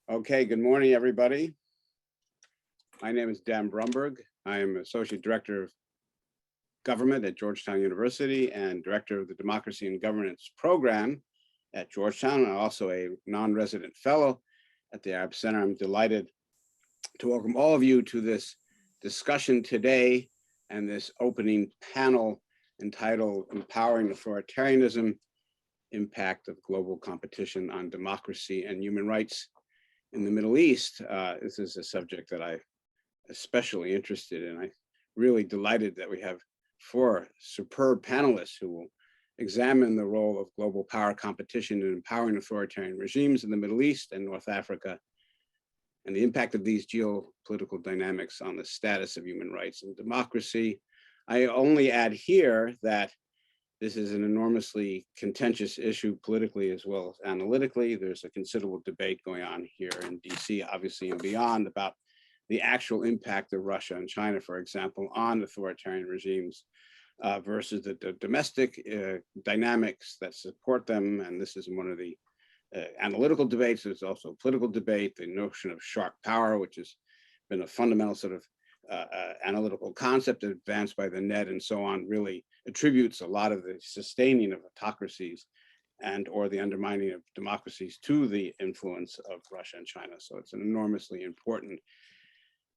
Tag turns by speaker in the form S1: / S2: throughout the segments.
S1: Okay, good morning, everybody. My name is Dan Brumberg. I am Associate Director of Government at Georgetown University and Director of the Democracy and Governance Program at Georgetown, and also a non-resident fellow at the Arab Center. I'm delighted to welcome all of you to this discussion today and this opening panel entitled Empowering Authoritarianism, Impact of Global Competition on Democracy and Human Rights in the Middle East. This is a subject that I'm especially interested in. I'm really delighted that we have four superb panelists who will examine the role of global power competition in empowering authoritarian regimes in the Middle East and North Africa, and the impact of these geopolitical dynamics on the status of human rights and democracy. I only add here that this is an enormously contentious issue politically as well as analytically. There's a considerable debate going on here in DC, obviously, and beyond about the actual impact of Russia and China, for example, on authoritarian regimes versus the domestic dynamics that support them. And this is one of the analytical debates. There's also a political debate, the notion of sharp power, which has been a fundamental sort of analytical concept advanced by the net and so on, really attributes a lot of the sustaining of autocracies and or the undermining of democracies to the influence of Russia and China. So it's an enormously important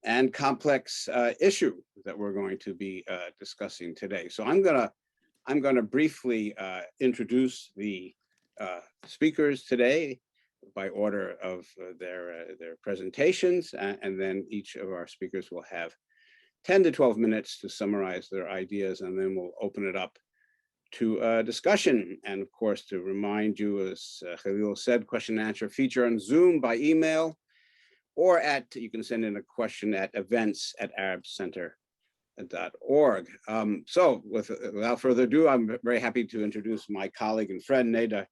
S1: and complex issue that we're going to be discussing today. So I'm gonna briefly introduce the speakers today by order of their presentations, and then each of our speakers will have 10 to 12 minutes to summarize their ideas, and then we'll open it up to discussion. And of course, to remind you, as Khalil said, question and answer feature on Zoom by email, or you can send in a question at events@arabcenter.org. So without further ado, I'm very happy to introduce my colleague and friend, Nader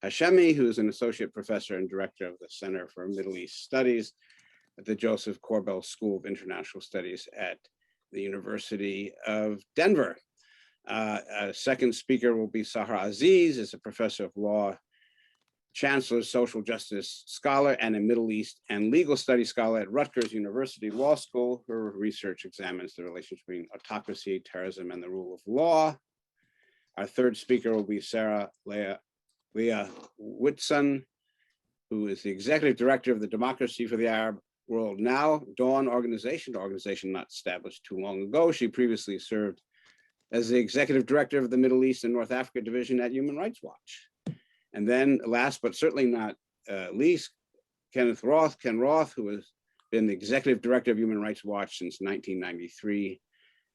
S1: Hashemi, who is an associate professor and director of the Center for Middle East Studies at the Joseph Corbell School of International Studies at the University of Denver. A second speaker will be Sahar Aziz, is a professor of law, chancellor, social justice scholar, and a Middle East and legal studies scholar at Rutgers University Law School. Her research examines the relationship between autocracy, terrorism, and the rule of law. Our third speaker will be Leah Whitson, who is the executive director of the Democracy for the Arab World Now, Dawn organization, not established too long ago. She previously served as the executive director of the Middle East and North Africa division at Human Rights Watch. And then last, but certainly not least, Kenneth Roth, who has been the executive director of Human Rights Watch since 1993.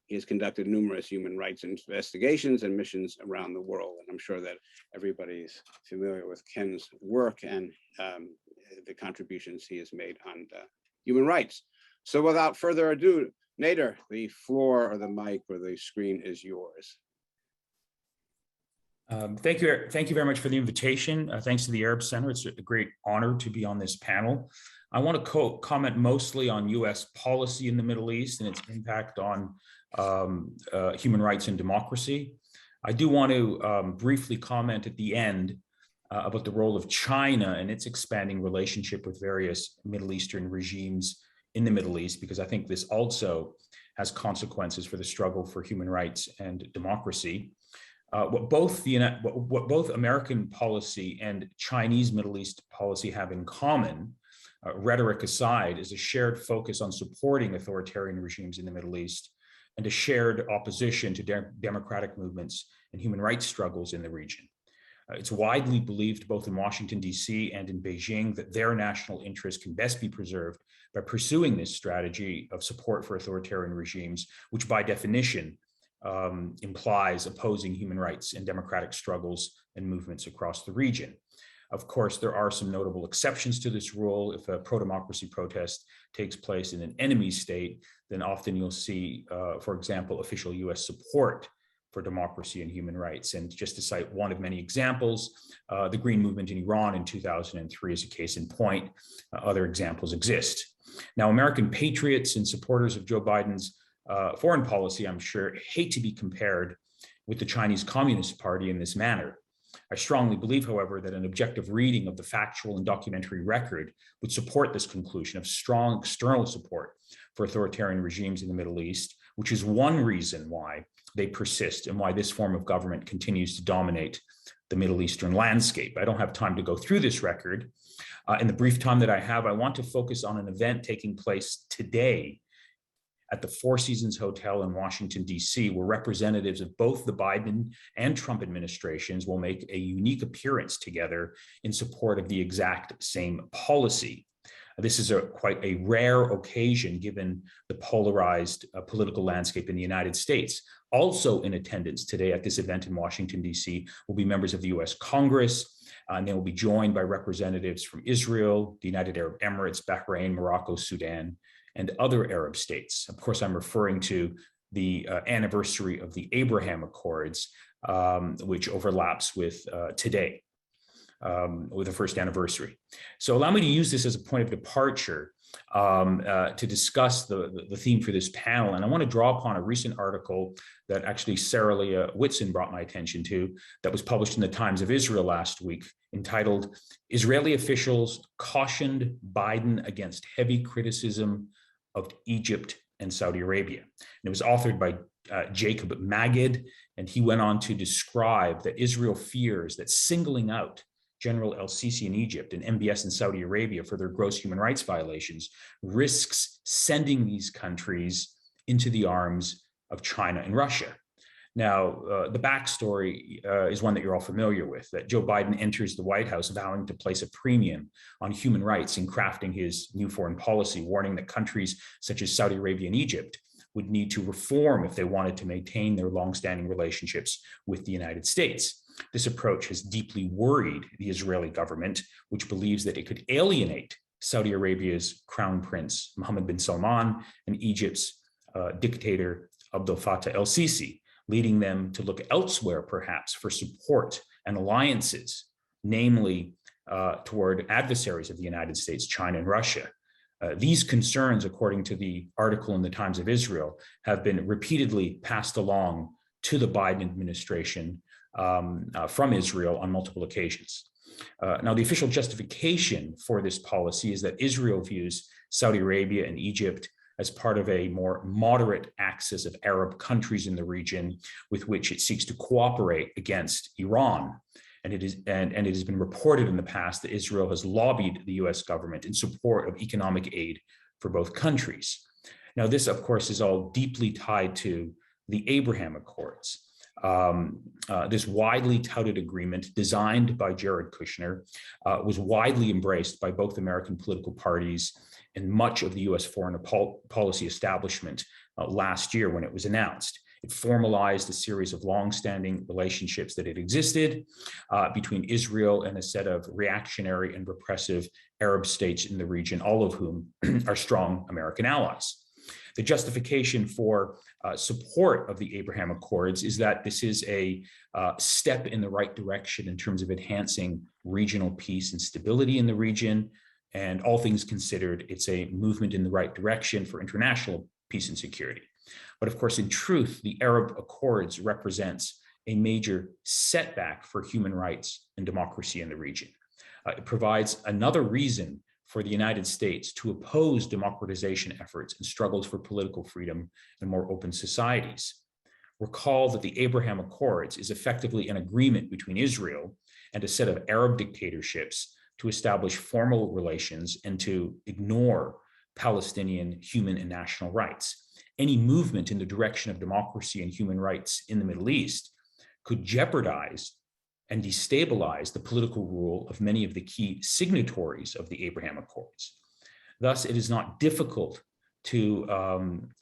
S1: He has conducted numerous human rights investigations and missions around the world. And I'm sure that everybody's familiar with Ken's work and the contributions he has made on human rights. So without further ado, Nader, the floor or the mic or the screen is yours.
S2: Thank you very much for the invitation. Thanks to the Arab Center. It's a great honor to be on this panel. I want to comment mostly on US policy in the Middle East and its impact on human rights and democracy. I do want to briefly comment at the end about the role of China and its expanding relationship with various Middle Eastern regimes in the Middle East, because I think this also has consequences for the struggle for human rights and democracy. What both American policy and Chinese Middle East policy have in common, rhetoric aside, is a shared focus on supporting authoritarian regimes in the Middle East and a shared opposition to democratic movements and human rights struggles in the region. It's widely believed both in Washington, D.C. and in Beijing that their national interests can best be preserved by pursuing this strategy of support for authoritarian regimes, which by definition implies opposing human rights and democratic struggles and movements across the region. Of course, there are some notable exceptions to this rule. If a pro-democracy protest takes place in an enemy state, then often you'll see, for example, official US support for democracy and human rights. And just to cite one of many examples, the Green Movement in Iran in 2003 is a case in point. Other examples exist. Now, American patriots and supporters of Joe Biden's foreign policy, I'm sure, hate to be compared with the Chinese Communist Party in this manner. I strongly believe, however, that an objective reading of the factual and documentary record would support this conclusion of strong external support for authoritarian regimes in the Middle East, which is one reason why they persist and why this form of government continues to dominate the Middle Eastern landscape. I don't have time to go through this record. In the brief time that I have, I want to focus on an event taking place today at the Four Seasons Hotel in Washington, D.C., where representatives of both the Biden and Trump administrations will make a unique appearance together in support of the exact same policy. This is quite a rare occasion given the polarized political landscape in the United States. Also in attendance today at this event in Washington, D.C. will be members of the U.S. Congress, and they will be joined by representatives from Israel, the United Arab Emirates, Bahrain, Morocco, Sudan, and other Arab states. Of course, I'm referring to the anniversary of the Abraham Accords, which overlaps with today, with the first anniversary. So allow me to use this as a point of departure to discuss the theme for this panel. And I want to draw upon a recent article that actually Leah Whitson brought my attention to that was published in the Times of Israel last week, entitled "Israeli Officials Cautioned Biden Against Heavy Criticism of Egypt and Saudi Arabia." And it was authored by Jacob Magid, and he went on to describe that Israel fears that singling out General el-Sisi in Egypt and MBS in Saudi Arabia for their gross human rights violations risks sending these countries into the arms of China and Russia. Now, the backstory is one that you're all familiar with, that Joe Biden enters the White House vowing to place a premium on human rights in crafting his new foreign policy, warning that countries such as Saudi Arabia and Egypt would need to reform if they wanted to maintain their longstanding relationships with the United States. This approach has deeply worried the Israeli government, which believes that it could alienate Saudi Arabia's Crown Prince Mohammed bin Salman and Egypt's dictator Abdel Fattah el-Sisi, leading them to look elsewhere, perhaps, for support and alliances, namely toward adversaries of the United States, China and Russia. These concerns, according to the article in the Times of Israel, have been repeatedly passed along to the Biden administration from Israel on multiple occasions. Now, the official justification for this policy is that Israel views Saudi Arabia and Egypt as part of a more moderate axis of Arab countries in the region with which it seeks to cooperate against Iran. And it has been reported in the past that Israel has lobbied the US government in support of economic aid for both countries. Now, this, of course, is all deeply tied to the Abraham Accords. This widely touted agreement, designed by Jared Kushner, was widely embraced by both American political parties and much of the US foreign policy establishment last year when it was announced. It formalized a series of longstanding relationships that had existed between Israel and a set of reactionary and repressive Arab states in the region, all of whom are strong American allies. The justification for support of the Abraham Accords is that this is a step in the right direction in terms of enhancing regional peace and stability in the region. And all things considered, it's a movement in the right direction for international peace and security. But of course, in truth, the Arab Accords represents a major setback for human rights and democracy in the region. It provides another reason for the United States to oppose democratization efforts and struggles for political freedom and more open societies. Recall that the Abraham Accords is effectively an agreement between Israel and a set of Arab dictatorships to establish formal relations and to ignore Palestinian human and national rights. Any movement in the direction of democracy and human rights in the Middle East could jeopardize and destabilize the political rule of many of the key signatories of the Abraham Accords. Thus, it is not difficult to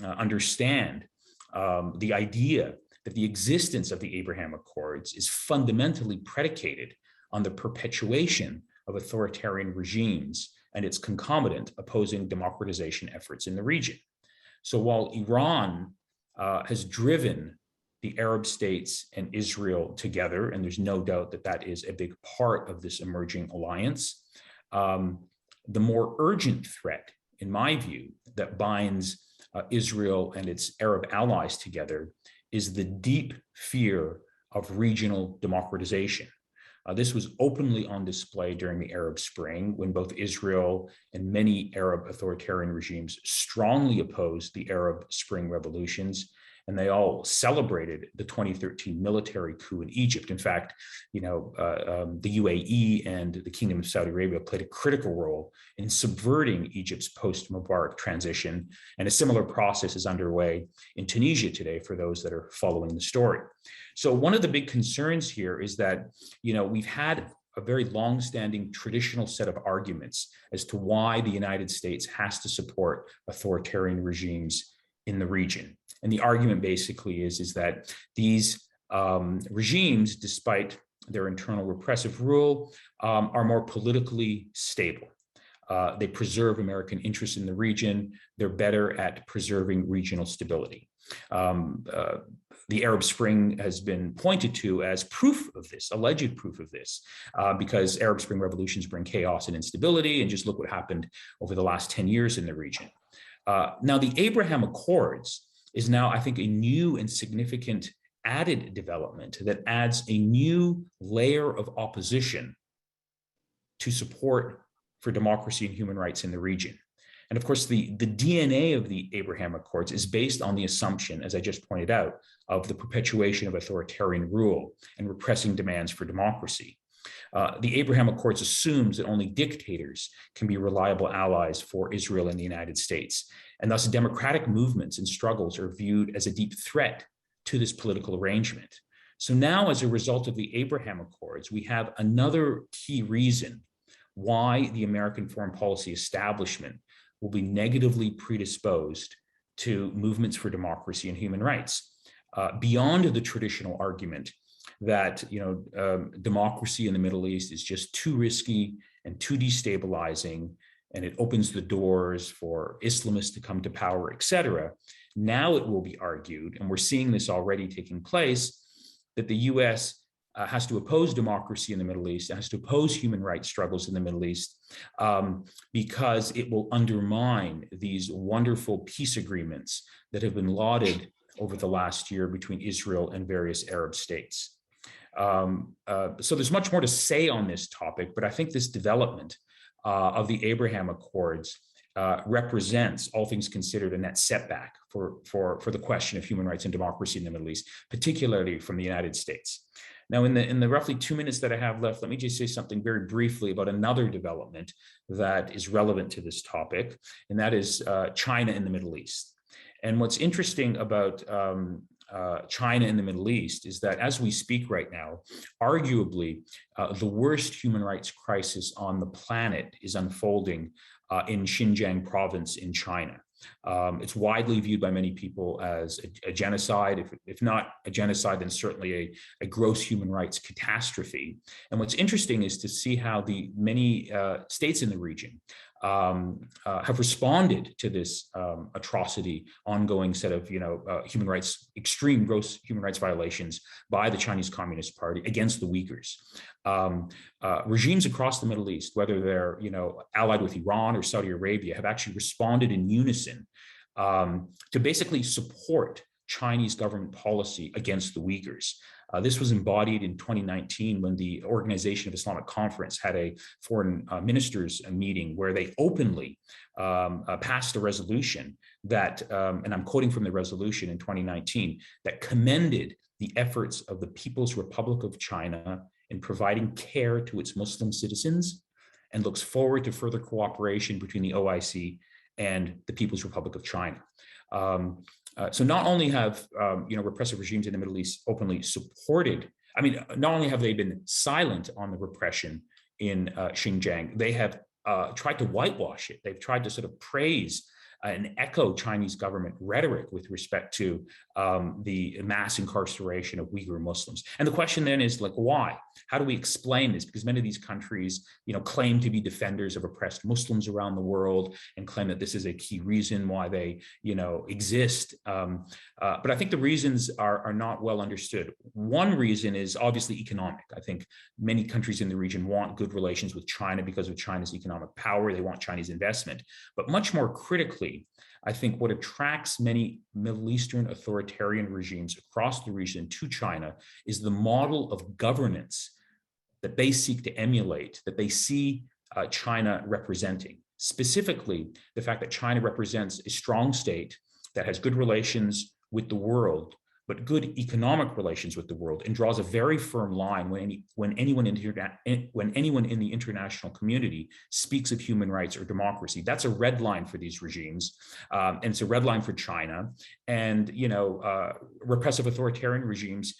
S2: understand the idea that the existence of the Abraham Accords is fundamentally predicated on the perpetuation of authoritarian regimes and its concomitant opposing democratization efforts in the region. So while Iran has driven the Arab states and Israel together, and there's no doubt that that is a big part of this emerging alliance, the more urgent threat, in my view, that binds Israel and its Arab allies together is the deep fear of regional democratization. This was openly on display during the Arab Spring, when both Israel and many Arab authoritarian regimes strongly opposed the Arab Spring revolutions, and they all celebrated the 2013 military coup in Egypt. In fact, the UAE and the Kingdom of Saudi Arabia played a critical role in subverting Egypt's post-Mubarak transition, and a similar process is underway in Tunisia today for those that are following the story. So one of the big concerns here is that, we've had a very long-standing traditional set of arguments as to why the United States has to support authoritarian regimes in the region. And the argument basically is that these regimes, despite their internal repressive rule, are more politically stable. They preserve American interests in the region. They're better at preserving regional stability. The Arab Spring has been pointed to as proof of this, alleged proof of this, because Arab Spring revolutions bring chaos and instability, and just look what happened over the last 10 years in the region. Now, the Abraham Accords is now, I think, a new and significant added development that adds a new layer of opposition to support for democracy and human rights in the region. And of course, the DNA of the Abraham Accords is based on the assumption, as I just pointed out, of the perpetuation of authoritarian rule and repressing demands for democracy. The Abraham Accords assumes that only dictators can be reliable allies for Israel and the United States. And thus, democratic movements and struggles are viewed as a deep threat to this political arrangement. So now, as a result of the Abraham Accords, we have another key reason why the American foreign policy establishment will be negatively predisposed to movements for democracy and human rights, beyond the traditional argument that democracy in the Middle East is just too risky and too destabilizing, and it opens the doors for Islamists to come to power, et cetera. Now it will be argued, and we're seeing this already taking place, that the US has to oppose democracy in the Middle East, has to oppose human rights struggles in the Middle East, because it will undermine these wonderful peace agreements that have been lauded over the last year between Israel and various Arab states. So there's much more to say on this topic, but I think this development of the Abraham Accords represents, all things considered, a net setback for the question of human rights and democracy in the Middle East, particularly from the United States. Now, in the roughly 2 minutes that I have left, let me just say something very briefly about another development that is relevant to this topic, and that is China in the Middle East. And what's interesting about China in the Middle East is that, as we speak right now, arguably the worst human rights crisis on the planet is unfolding in Xinjiang province in China. It's widely viewed by many people as a genocide, if not a genocide, then certainly a gross human rights catastrophe. And what's interesting is to see how the many states in the region have responded to this atrocity, ongoing set of human rights, extreme gross human rights violations by the Chinese Communist Party against the Uyghurs. Regimes across the Middle East, whether they're allied with Iran or Saudi Arabia, have actually responded in unison to basically support Chinese government policy against the Uyghurs. This was embodied in 2019 when the Organization of Islamic Conference had a foreign ministers meeting where they openly passed a resolution that, and I'm quoting from the resolution in 2019, that commended the efforts of the People's Republic of China in providing care to its Muslim citizens, and looks forward to further cooperation between the OIC and the People's Republic of China. So not only have repressive regimes in the Middle East openly supported, not only have they been silent on the repression in Xinjiang, they have tried to whitewash it. They've tried to sort of praise and echo Chinese government rhetoric with respect to the mass incarceration of Uyghur Muslims. And the question then is, why? How do we explain this? Because many of these countries, claim to be defenders of oppressed Muslims around the world and claim that this is a key reason why they, exist. But I think the reasons are not well understood. One reason is obviously economic. I think many countries in the region want good relations with China because of China's economic power. They want Chinese investment. But much more critically, I think what attracts many Middle Eastern authoritarian regimes across the region to China is the model of governance that they seek to emulate, that they see China representing. Specifically, the fact that China represents a strong state that has good relations with the world, but good economic relations with the world, and draws a very firm line when anyone in the international community speaks of human rights or democracy. That's a red line for these regimes, and it's a red line for China. And repressive authoritarian regimes,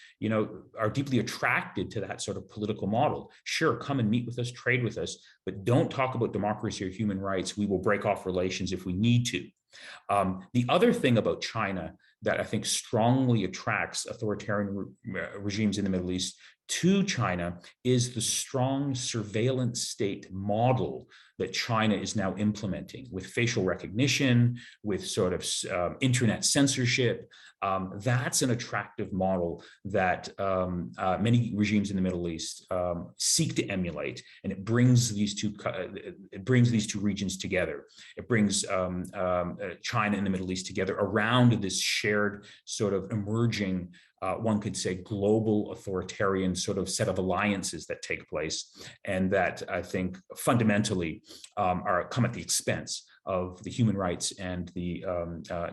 S2: are deeply attracted to that sort of political model. Sure, come and meet with us, trade with us, but don't talk about democracy or human rights. We will break off relations if we need to. The other thing about China that I think strongly attracts authoritarian regimes in the Middle East to China is the strong surveillance state model that China is now implementing with facial recognition, with sort of internet censorship. That's an attractive model that many regimes in the Middle East seek to emulate, and it brings these two regions together. It brings China and the Middle East together around this shared sort of emerging, one could say, global authoritarian sort of set of alliances that take place, and that I think fundamentally come at the expense of the human rights and the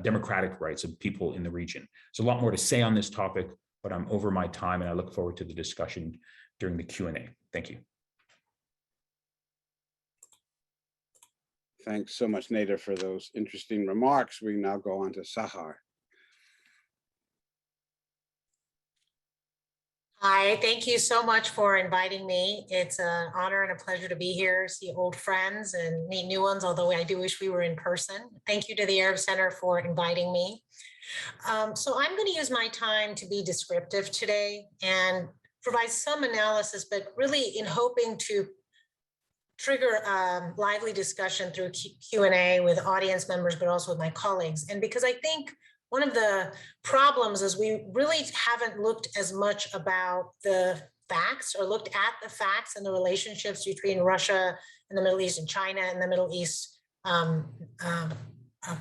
S2: democratic rights of people in the region. There's a lot more to say on this topic, but I'm over my time, and I look forward to the discussion during the Q&A. Thank you.
S1: Thanks so much, Nader, for those interesting remarks. We now go on to Sahar.
S3: Hi, thank you so much for inviting me. It's an honor and a pleasure to be here, see old friends and meet new ones, although I do wish we were in person. Thank you to the Arab Center for inviting me. So I'm going to use my time to be descriptive today and provide some analysis, but really in hoping to trigger lively discussion through Q&A with audience members, but also with my colleagues. And because I think one of the problems is we really haven't looked as much about the facts, or looked at the facts and the relationships between Russia and the Middle East and China and the Middle East.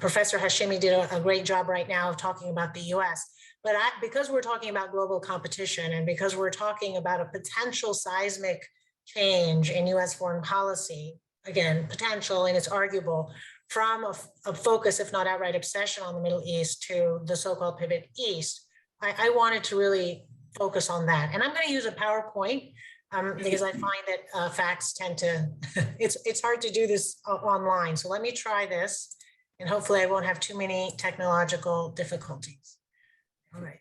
S3: Professor Hashemi did a great job right now of talking about the US. But because we're talking about global competition, and because we're talking about a potential seismic change in US foreign policy, again, potential, and it's arguable, from a focus, if not outright obsession, on the Middle East to the so-called pivot east, I wanted to really focus on that. And I'm going to use a PowerPoint because I find that facts tend to, it's hard to do this online. So let me try this, and hopefully I won't have too many technological difficulties. All right.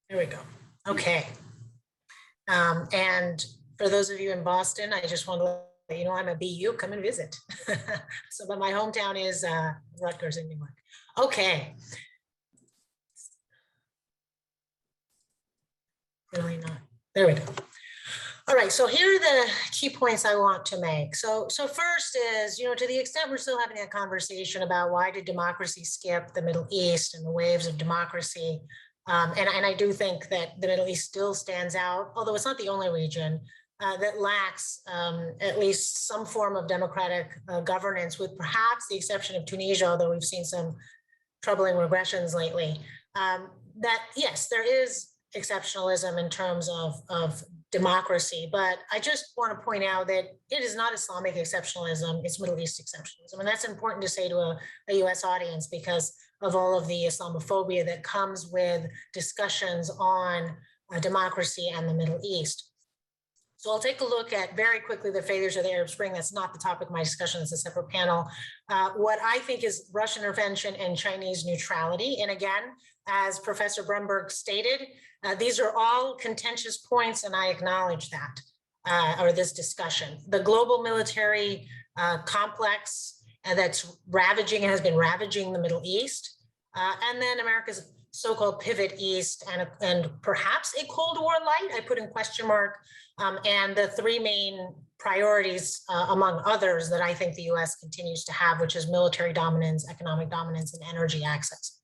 S3: There we go. Okay. And for those of you in Boston, I just want to let you know I'm a BU. Come and visit. So, but my hometown is Rutgers in New York. Okay. Really not. There we go. All right, so here are the key points I want to make. So first is, to the extent we're still having a conversation about why did democracy skip the Middle East and the waves of democracy, and I do think that the Middle East still stands out, although it's not the only region that lacks at least some form of democratic governance, with perhaps the exception of Tunisia, although we've seen some troubling regressions lately. That yes, there is exceptionalism in terms of democracy, but I just want to point out that it is not Islamic exceptionalism, it's Middle East exceptionalism. And that's important to say to a US audience because of all of the Islamophobia that comes with discussions on democracy and the Middle East. So I'll take a look at very quickly the failures of the Arab Spring. That's not the topic of my discussion, it's a separate panel. What I think is Russian intervention and Chinese neutrality. And again, as Professor Brumberg stated, these are all contentious points, and I acknowledge that, or this discussion. The global military complex that's ravaging and has been ravaging the Middle East, and then America's so-called pivot east and perhaps a Cold War light, I put in question mark, and the three main priorities, among others, that I think the US continues to have, which is military dominance, economic dominance, and energy access.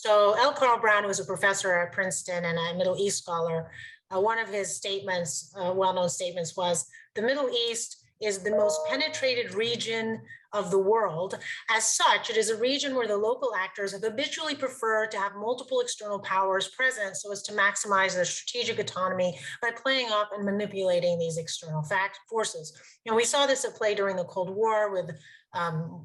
S3: So L. Carl Brown, who was a professor at Princeton and a Middle East scholar, one of his statements, well-known statements, was the Middle East is the most penetrated region of the world. As such, it is a region where the local actors have habitually preferred to have multiple external powers present so as to maximize their strategic autonomy by playing up and manipulating these external forces. And we saw this at play during the Cold War with,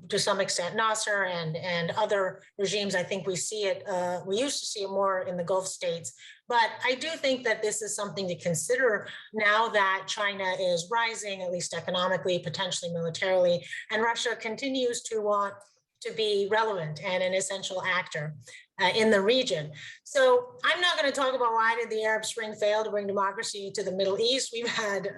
S3: to some extent, Nasser and other regimes. I think we see it, we used to see it more in the Gulf states. But I do think that this is something to consider now that China is rising, at least economically, potentially militarily, and Russia continues to want to be relevant and an essential actor in the region. So I'm not going to talk about why did the Arab Spring fail to bring democracy to the Middle East. We've had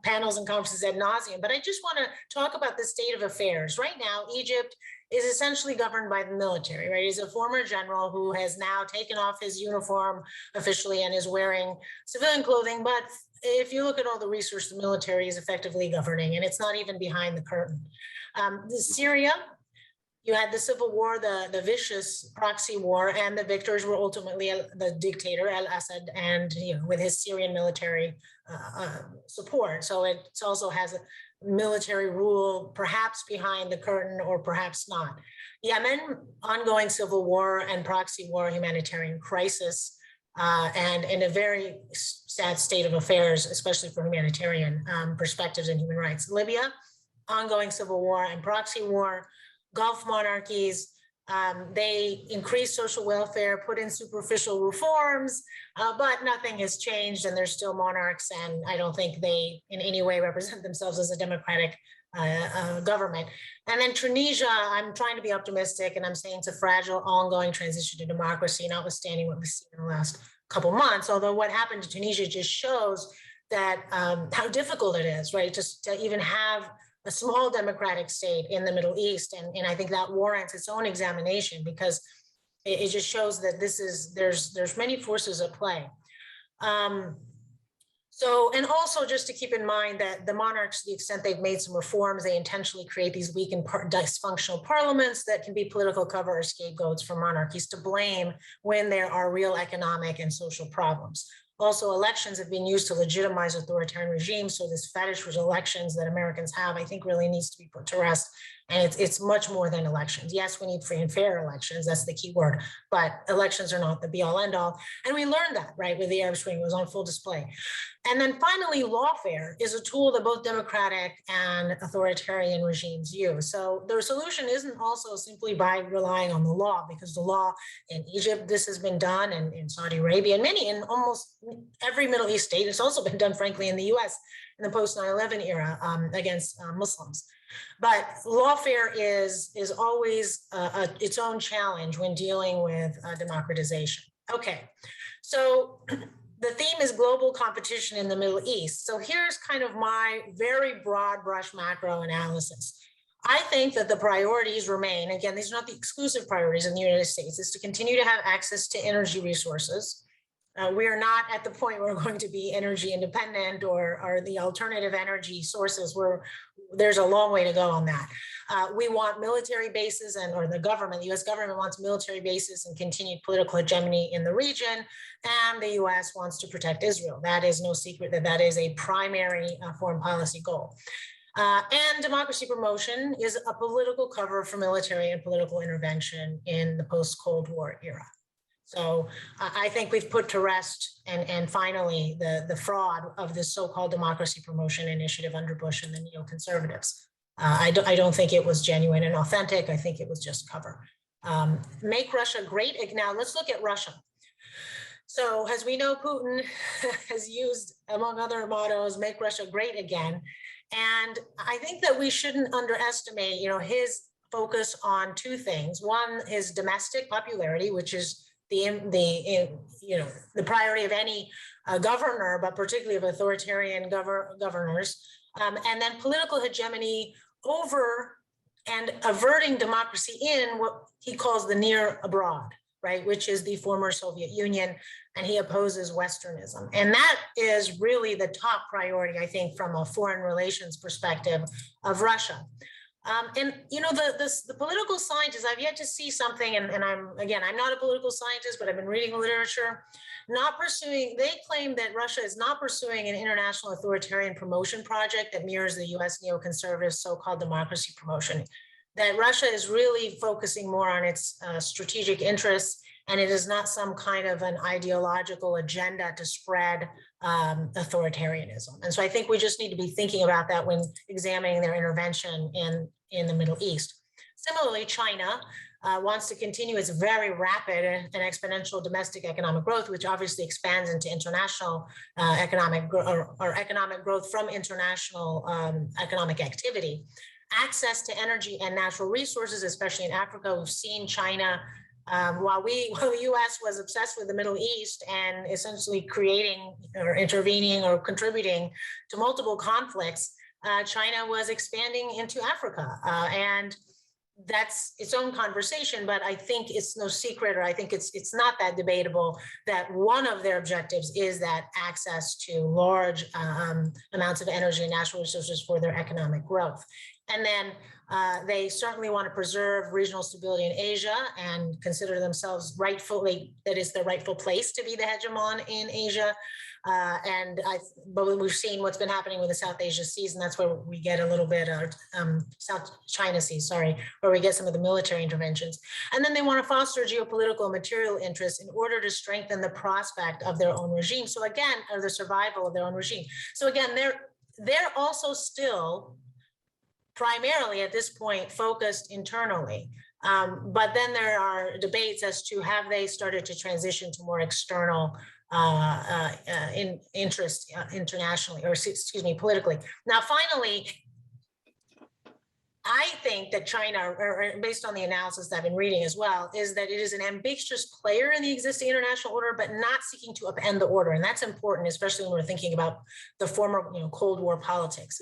S3: panels and conferences ad nauseum, but I just want to talk about the state of affairs. Right now, Egypt is essentially governed by the military, right? He's a former general who has now taken off his uniform officially and is wearing civilian clothing. But if you look at all the research, the military is effectively governing, and it's not even behind the curtain. Syria, you had the civil war, the vicious proxy war, and the victors were ultimately the dictator al-Assad, and with his Syrian military support. So it also has a military rule, perhaps behind the curtain or perhaps not. Yemen, ongoing civil war and proxy war, humanitarian crisis, and in a very sad state of affairs, especially for humanitarian perspectives and human rights. Libya, ongoing civil war and proxy war. Gulf monarchies, they increased social welfare, put in superficial reforms, but nothing has changed, and they're still monarchs, and I don't think they in any way represent themselves as a democratic government. And then Tunisia, I'm trying to be optimistic, and I'm saying it's a fragile, ongoing transition to democracy, notwithstanding what we've seen in the last couple months, although what happened to Tunisia just shows that how difficult it is, right, just to even have a small democratic state in the Middle East. And I think that warrants its own examination, because it just shows that there's many forces at play. So, and also just to keep in mind that the monarchs, to the extent they've made some reforms, they intentionally create these weak and dysfunctional parliaments that can be political cover or scapegoats for monarchies to blame when there are real economic and social problems. Also, elections have been used to legitimize authoritarian regimes. So this fetish for elections that Americans have, I think, really needs to be put to rest. And it's much more than elections. Yes, we need free and fair elections. That's the key word. But elections are not the be all end all. And we learned that, right, with the Arab Spring. It was on full display. And then finally, lawfare is a tool that both democratic and authoritarian regimes use. So the solution isn't also simply by relying on the law, because the law in Egypt, this has been done, and in Saudi Arabia, and in almost every Middle East state. It's also been done, frankly, in the US in the post 9/11 era against Muslims. But lawfare is always its own challenge when dealing with democratization. Okay, so the theme is global competition in the Middle East. So here's kind of my very broad brush macro analysis. I think that the priorities remain, again, these are not the exclusive priorities in the United States, is to continue to have access to energy resources. We are not at the point where we're going to be energy independent or the alternative energy sources where there's a long way to go on that. We want military bases, or the government, the US government wants military bases and continued political hegemony in the region. And the US wants to protect Israel. That is no secret that is a primary foreign policy goal. And democracy promotion is a political cover for military and political intervention in the post-Cold War era. So I think we've put to rest and finally the fraud of this so-called democracy promotion initiative under Bush and the neoconservatives. I don't think it was genuine and authentic. I think it was just cover. Make Russia great. Now let's look at Russia. So as we know, Putin has used, among other mottos, make Russia great again. And I think that we shouldn't underestimate, his focus on two things. One, his domestic popularity, which is the priority of any governor, but particularly of authoritarian governors, and then political hegemony over and averting democracy in what he calls the near abroad, right, which is the former Soviet Union, and he opposes Westernism. And that is really the top priority, I think, from a foreign relations perspective of Russia. And the political scientists, I've yet to see something, and I'm not a political scientist, but I've been reading literature, they claim that Russia is not pursuing an international authoritarian promotion project that mirrors the US neoconservative so-called democracy promotion, that Russia is really focusing more on its strategic interests, and it is not some kind of an ideological agenda to spread authoritarianism. And so I think we just need to be thinking about that when examining their intervention in the Middle East. Similarly, China wants to continue its very rapid and exponential domestic economic growth, which obviously expands into international economic growth from international economic activity. Access to energy and natural resources, especially in Africa, we've seen China, while the US was obsessed with the Middle East and essentially creating or intervening or contributing to multiple conflicts, China was expanding into Africa. And that's its own conversation, but I think it's no secret, or I think it's not that debatable, that one of their objectives is that access to large amounts of energy and natural resources for their economic growth. And then they certainly want to preserve regional stability in Asia and consider themselves rightfully, that is their rightful place to be the hegemon in Asia. But we've seen what's been happening with the South Asia Seas, and that's where we get a little bit of South China Sea, where we get some of the military interventions. And then they want to foster geopolitical and material interests in order to strengthen the prospect of their own regime. So again, or the survival of their own regime. So again, they're also still primarily at this point focused internally. But then there are debates as to have they started to transition to more external interest internationally, or excuse me, politically. Now, finally, I think that China, or based on the analysis that I've been reading as well, is that it is an ambitious player in the existing international order, but not seeking to upend the order. And that's important, especially when we're thinking about the former Cold War politics.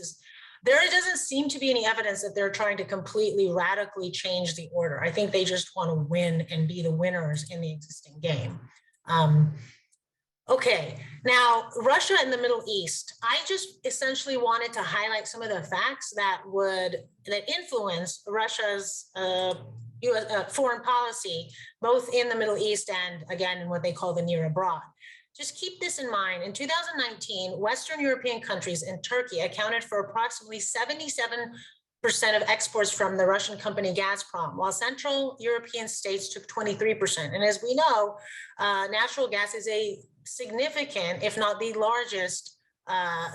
S3: There doesn't seem to be any evidence that they're trying to completely radically change the order. I think they just want to win and be the winners in the existing game. Okay, now Russia and the Middle East. I just essentially wanted to highlight some of the facts that influence Russia's foreign policy, both in the Middle East and again in what they call the near abroad. Just keep this in mind. In 2019, Western European countries and Turkey accounted for approximately 77% of exports from the Russian company Gazprom, while Central European states took 23%. And as we know, natural gas is a significant, if not the largest,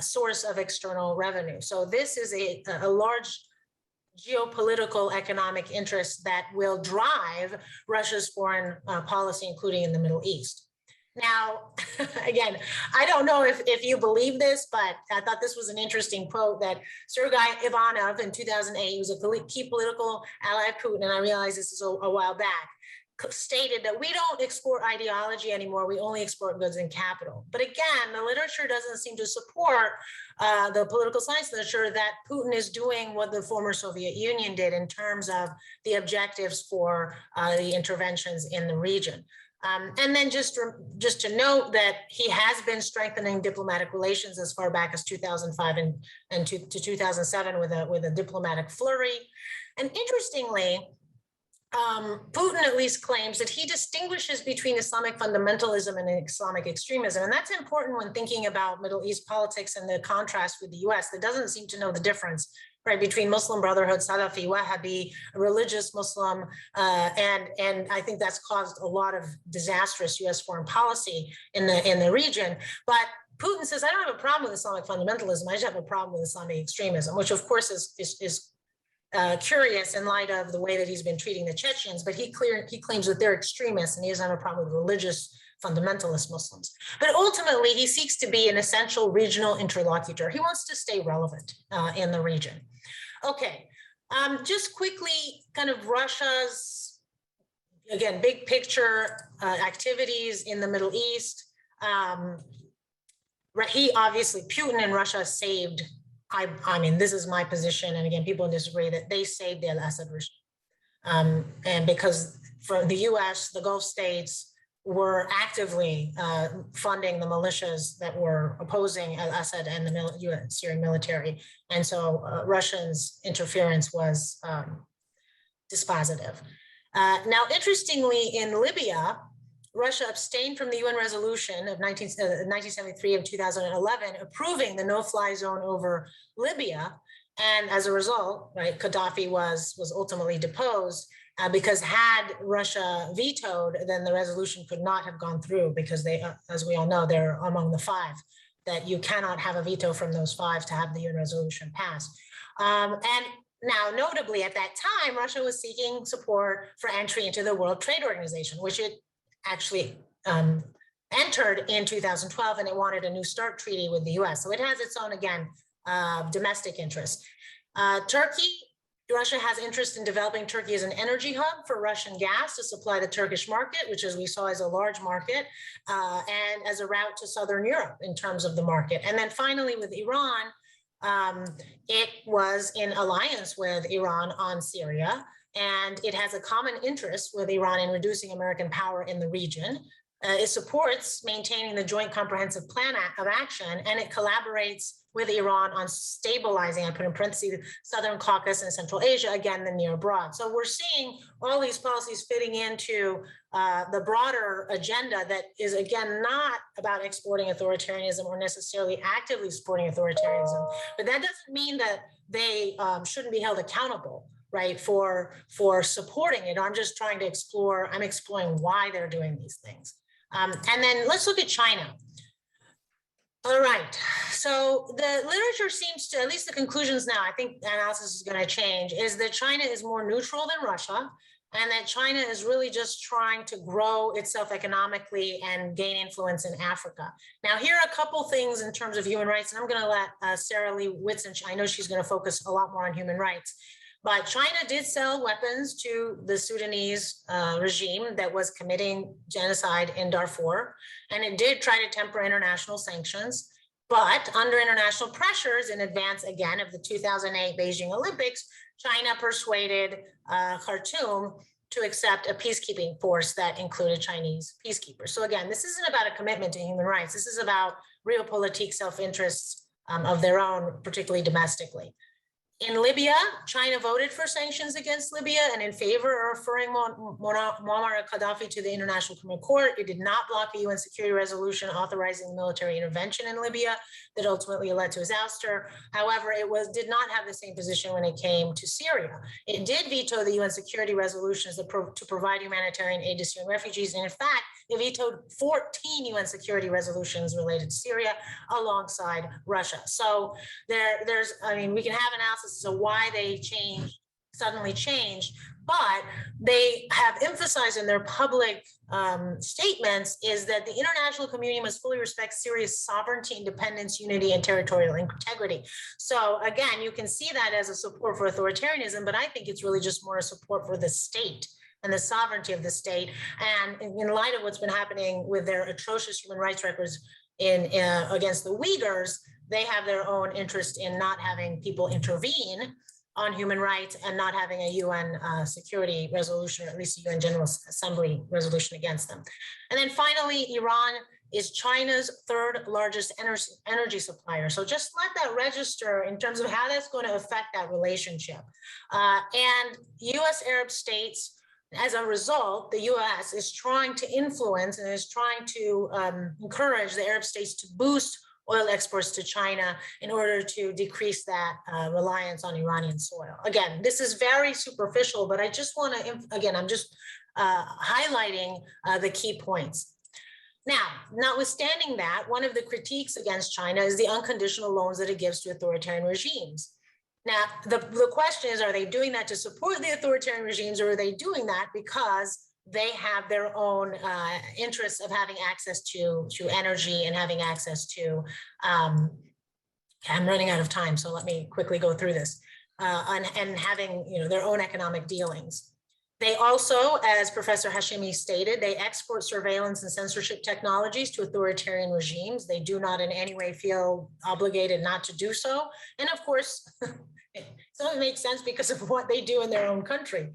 S3: source of external revenue. So this is a large geopolitical economic interest that will drive Russia's foreign policy, including in the Middle East. Now, again, I don't know if you believe this, but I thought this was an interesting quote that Sergei Ivanov in 2008, he was a key political ally of Putin, and I realize this is a while back, stated that we don't export ideology anymore, we only export goods and capital. But again, the literature doesn't seem to support the political science literature that Putin is doing what the former Soviet Union did in terms of the objectives for the interventions in the region. And then just to note that he has been strengthening diplomatic relations as far back as 2005 and to 2007 with a diplomatic flurry. And interestingly, Putin at least claims that he distinguishes between Islamic fundamentalism and Islamic extremism. And that's important when thinking about Middle East politics and the contrast with the US, that doesn't seem to know the difference, right, between Muslim Brotherhood, Salafi, Wahhabi, religious Muslim, and I think that's caused a lot of disastrous US foreign policy in the region. But Putin says, I don't have a problem with Islamic fundamentalism, I just have a problem with Islamic extremism, which of course is curious in light of the way that he's been treating the Chechens, but he claims that they're extremists and he doesn't have a problem with religious fundamentalist Muslims. But ultimately, he seeks to be an essential regional interlocutor. He wants to stay relevant in the region. Okay, just quickly, kind of Russia's, again, big picture activities in the Middle East. He obviously, Putin and Russia saved, I mean, this is my position, and again, people disagree, that they saved the Al-Assad regime. And because for the US, the Gulf states, were actively funding the militias that were opposing Assad and the US Syrian military. And so Russia's interference was dispositive. Now, interestingly, in Libya, Russia abstained from the UN resolution of 1973 and 2011, approving the no-fly zone over Libya. And as a result, right, Gaddafi was ultimately deposed because had Russia vetoed, then the resolution could not have gone through because they, as we all know, they're among the 5 that you cannot have a veto from those 5 to have the UN resolution pass. And now, notably, at that time, Russia was seeking support for entry into the World Trade Organization, which it actually entered in 2012, and it wanted a New START treaty with the US. So it has its own, again, domestic interests. Turkey, Russia has interest in developing Turkey as an energy hub for Russian gas to supply the Turkish market, which, as we saw, is a large market, and as a route to Southern Europe in terms of the market. And then finally, with Iran, it was in alliance with Iran on Syria, and it has a common interest with Iran in reducing American power in the region. It supports maintaining the Joint Comprehensive Plan of Action, and it collaborates with Iran on stabilizing, I put in parentheses, Southern Caucasus and Central Asia, again, the near abroad. So we're seeing all these policies fitting into the broader agenda that is, again, not about exporting authoritarianism or necessarily actively supporting authoritarianism, but that doesn't mean that they shouldn't be held accountable, right, for supporting it. I'm just trying to explore, I'm exploring why they're doing these things. And then let's look at China. All right, so the literature seems to, at least the conclusions now, I think the analysis is going to change, is that China is more neutral than Russia, and that China is really just trying to grow itself economically and gain influence in Africa. Now, here are a couple things in terms of human rights, and I'm going to let Sarah Lee Whitson, I know she's going to focus a lot more on human rights. But China did sell weapons to the Sudanese regime that was committing genocide in Darfur, and it did try to temper international sanctions. But under international pressures in advance, again, of the 2008 Beijing Olympics, China persuaded Khartoum to accept a peacekeeping force that included Chinese peacekeepers. So again, this isn't about a commitment to human rights. This is about realpolitik self-interests of their own, particularly domestically. In Libya, China voted for sanctions against Libya and in favor of referring Muammar Gaddafi to the International Criminal Court. It did not block a UN security resolution authorizing military intervention in Libya that ultimately led to his ouster. However, it did not have the same position when it came to Syria. It did veto the UN security resolutions to provide humanitarian aid to Syrian refugees. And in fact, it vetoed 14 UN security resolutions related to Syria alongside Russia. So there's, I mean, we can have analysis as to why they suddenly changed, but they have emphasized in their public statements is that the international community must fully respect Syria's sovereignty, independence, unity, and territorial integrity. So again, you can see that as a support for authoritarianism, but I think it's really just more a support for the state and the sovereignty of the state. And in light of what's been happening with their atrocious human rights records against the Uyghurs, they have their own interest in not having people intervene on human rights and not having a UN security resolution, or at least a UN General Assembly resolution against them. And then finally, Iran is China's third largest energy supplier. So just let that register in terms of how that's going to affect that relationship. And US Arab states, as a result, the US is trying to influence and is trying to encourage the Arab states to boost oil exports to China in order to decrease that reliance on Iranian soil. Again, this is very superficial, but I just want to, again, I'm just highlighting the key points. Now, notwithstanding that, one of the critiques against China is the unconditional loans that it gives to authoritarian regimes. Now, the question is, are they doing that to support the authoritarian regimes, or are they doing that because they have their own interests of having access to energy and having access to, I'm running out of time, so let me quickly go through this, and having their own economic dealings. They also, as Professor Hashemi stated, they export surveillance and censorship technologies to authoritarian regimes. They do not in any way feel obligated not to do so. And of course, some of it makes sense because of what they do in their own country.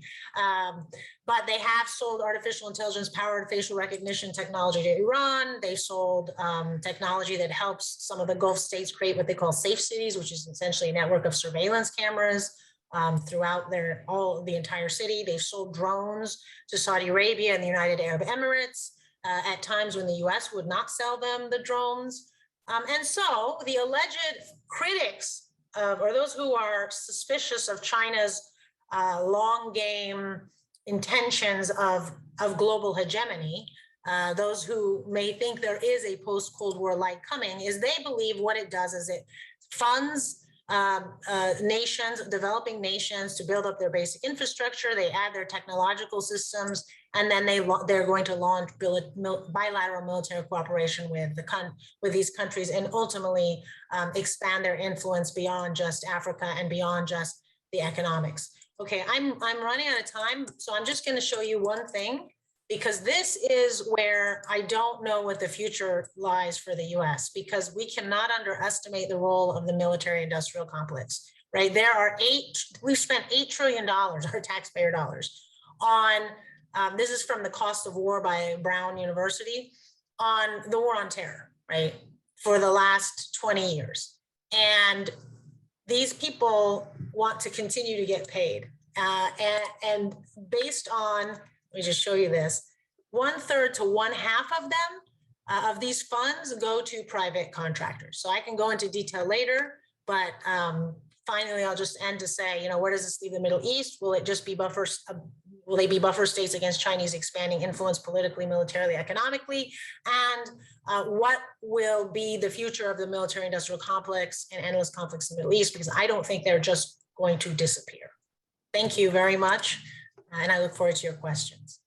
S3: But they have sold artificial intelligence powered facial recognition technology to Iran. They sold technology that helps some of the Gulf states create what they call safe cities, which is essentially a network of surveillance cameras throughout the entire city. They've sold drones to Saudi Arabia and the United Arab Emirates at times when the US would not sell them the drones. And so the alleged critics or those who are suspicious of China's long game intentions of global hegemony, those who may think there is a post-Cold War light coming, is they believe what it does is it funds nations, developing nations, to build up their basic infrastructure. They add their technological systems, and then they're going to launch bilateral military cooperation with these countries, and ultimately expand their influence beyond just Africa and beyond just the economics. Okay, I'm running out of time, so I'm just going to show you one thing, because this is where I don't know what the future lies for the US, because we cannot underestimate the role of the military industrial complex, right? We've spent $8 trillion, our taxpayer dollars, on, this is from the Cost of War by Brown University, on the war on terror, right? For the last 20 years. And these people want to continue to get paid. And based on, let me just show you this. 1/3 to 1/2 of them, of these funds, go to private contractors. So I can go into detail later, but finally, I'll just end to say, where does this leave the Middle East? Will it just be buffers? Will they be buffer states against Chinese expanding influence politically, militarily, economically? And what will be the future of the military-industrial complex and endless conflicts in the Middle East? Because I don't think they're just going to disappear. Thank you very much. And I look forward to your questions.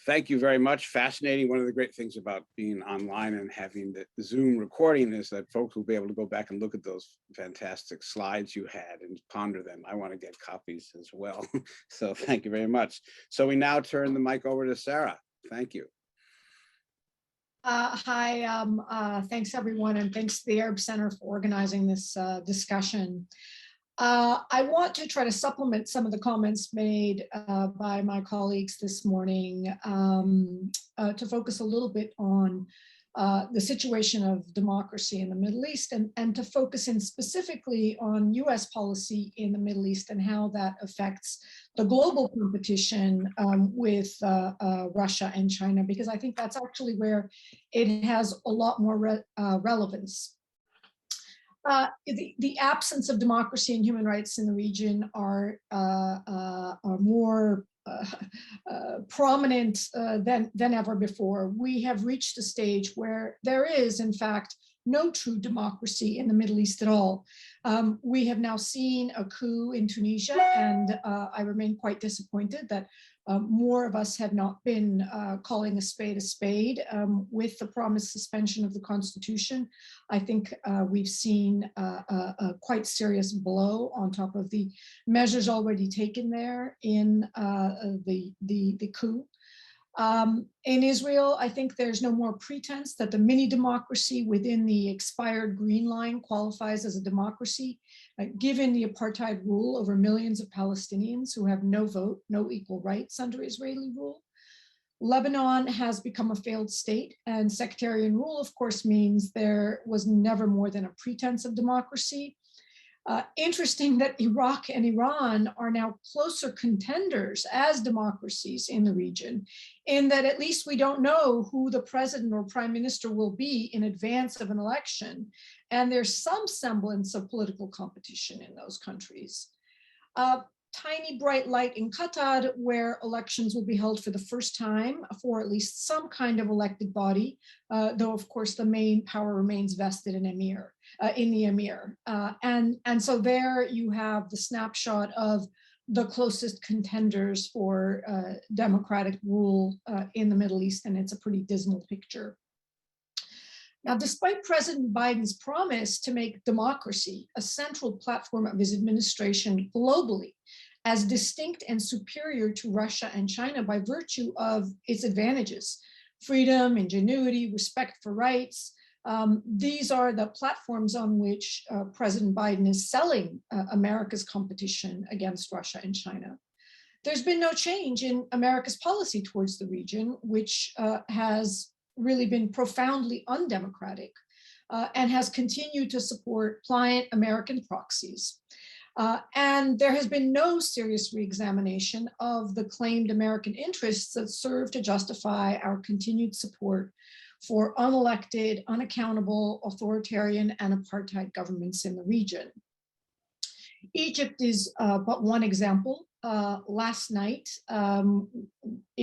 S1: Thank you very much. Fascinating. One of the great things about being online and having the Zoom recording is that folks will be able to go back and look at those fantastic slides you had and ponder them. I want to get copies as well. So thank you very much. So we now turn the mic over to Sarah. Thank you.
S4: Hi, thanks everyone, and thanks to the Arab Center for organizing this discussion. I want to try to supplement some of the comments made by my colleagues this morning to focus a little bit on the situation of democracy in the Middle East, and to focus in specifically on US policy in the Middle East and how that affects the global competition with Russia and China, because I think that's actually where it has a lot more relevance. The absence of democracy and human rights in the region are more prominent than ever before. We have reached a stage where there is, in fact, no true democracy in the Middle East at all. We have now seen a coup in Tunisia, and I remain quite disappointed that more of us have not been calling a spade with the promised suspension of the constitution. I think we've seen a quite serious blow on top of the measures already taken there in the coup. In Israel, I think there's no more pretense that the mini democracy within the expired Green Line qualifies as a democracy, given the apartheid rule over millions of Palestinians who have no vote, no equal rights under Israeli rule. Lebanon has become a failed state, and sectarian rule, of course, means there was never more than a pretense of democracy. Interesting that Iraq and Iran are now closer contenders as democracies in the region, in that at least we don't know who the president or prime minister will be in advance of an election, and there's some semblance of political competition in those countries. Tiny bright light in Qatar, where elections will be held for the first time for at least some kind of elected body, though of course the main power remains vested in the emir. And so there you have the snapshot of the closest contenders for democratic rule in the Middle East, and it's a pretty dismal picture. Now, despite President Biden's promise to make democracy a central platform of his administration globally, as distinct and superior to Russia and China by virtue of its advantages: freedom, ingenuity, respect for rights. These are the platforms on which President Biden is selling America's competition against Russia and China. There's been no change in America's policy towards the region, which has really been profoundly undemocratic and has continued to support pliant American proxies. And there has been no serious reexamination of the claimed American interests that serve to justify our continued support for unelected, unaccountable, authoritarian, and apartheid governments in the region. Egypt is but one example. Last night,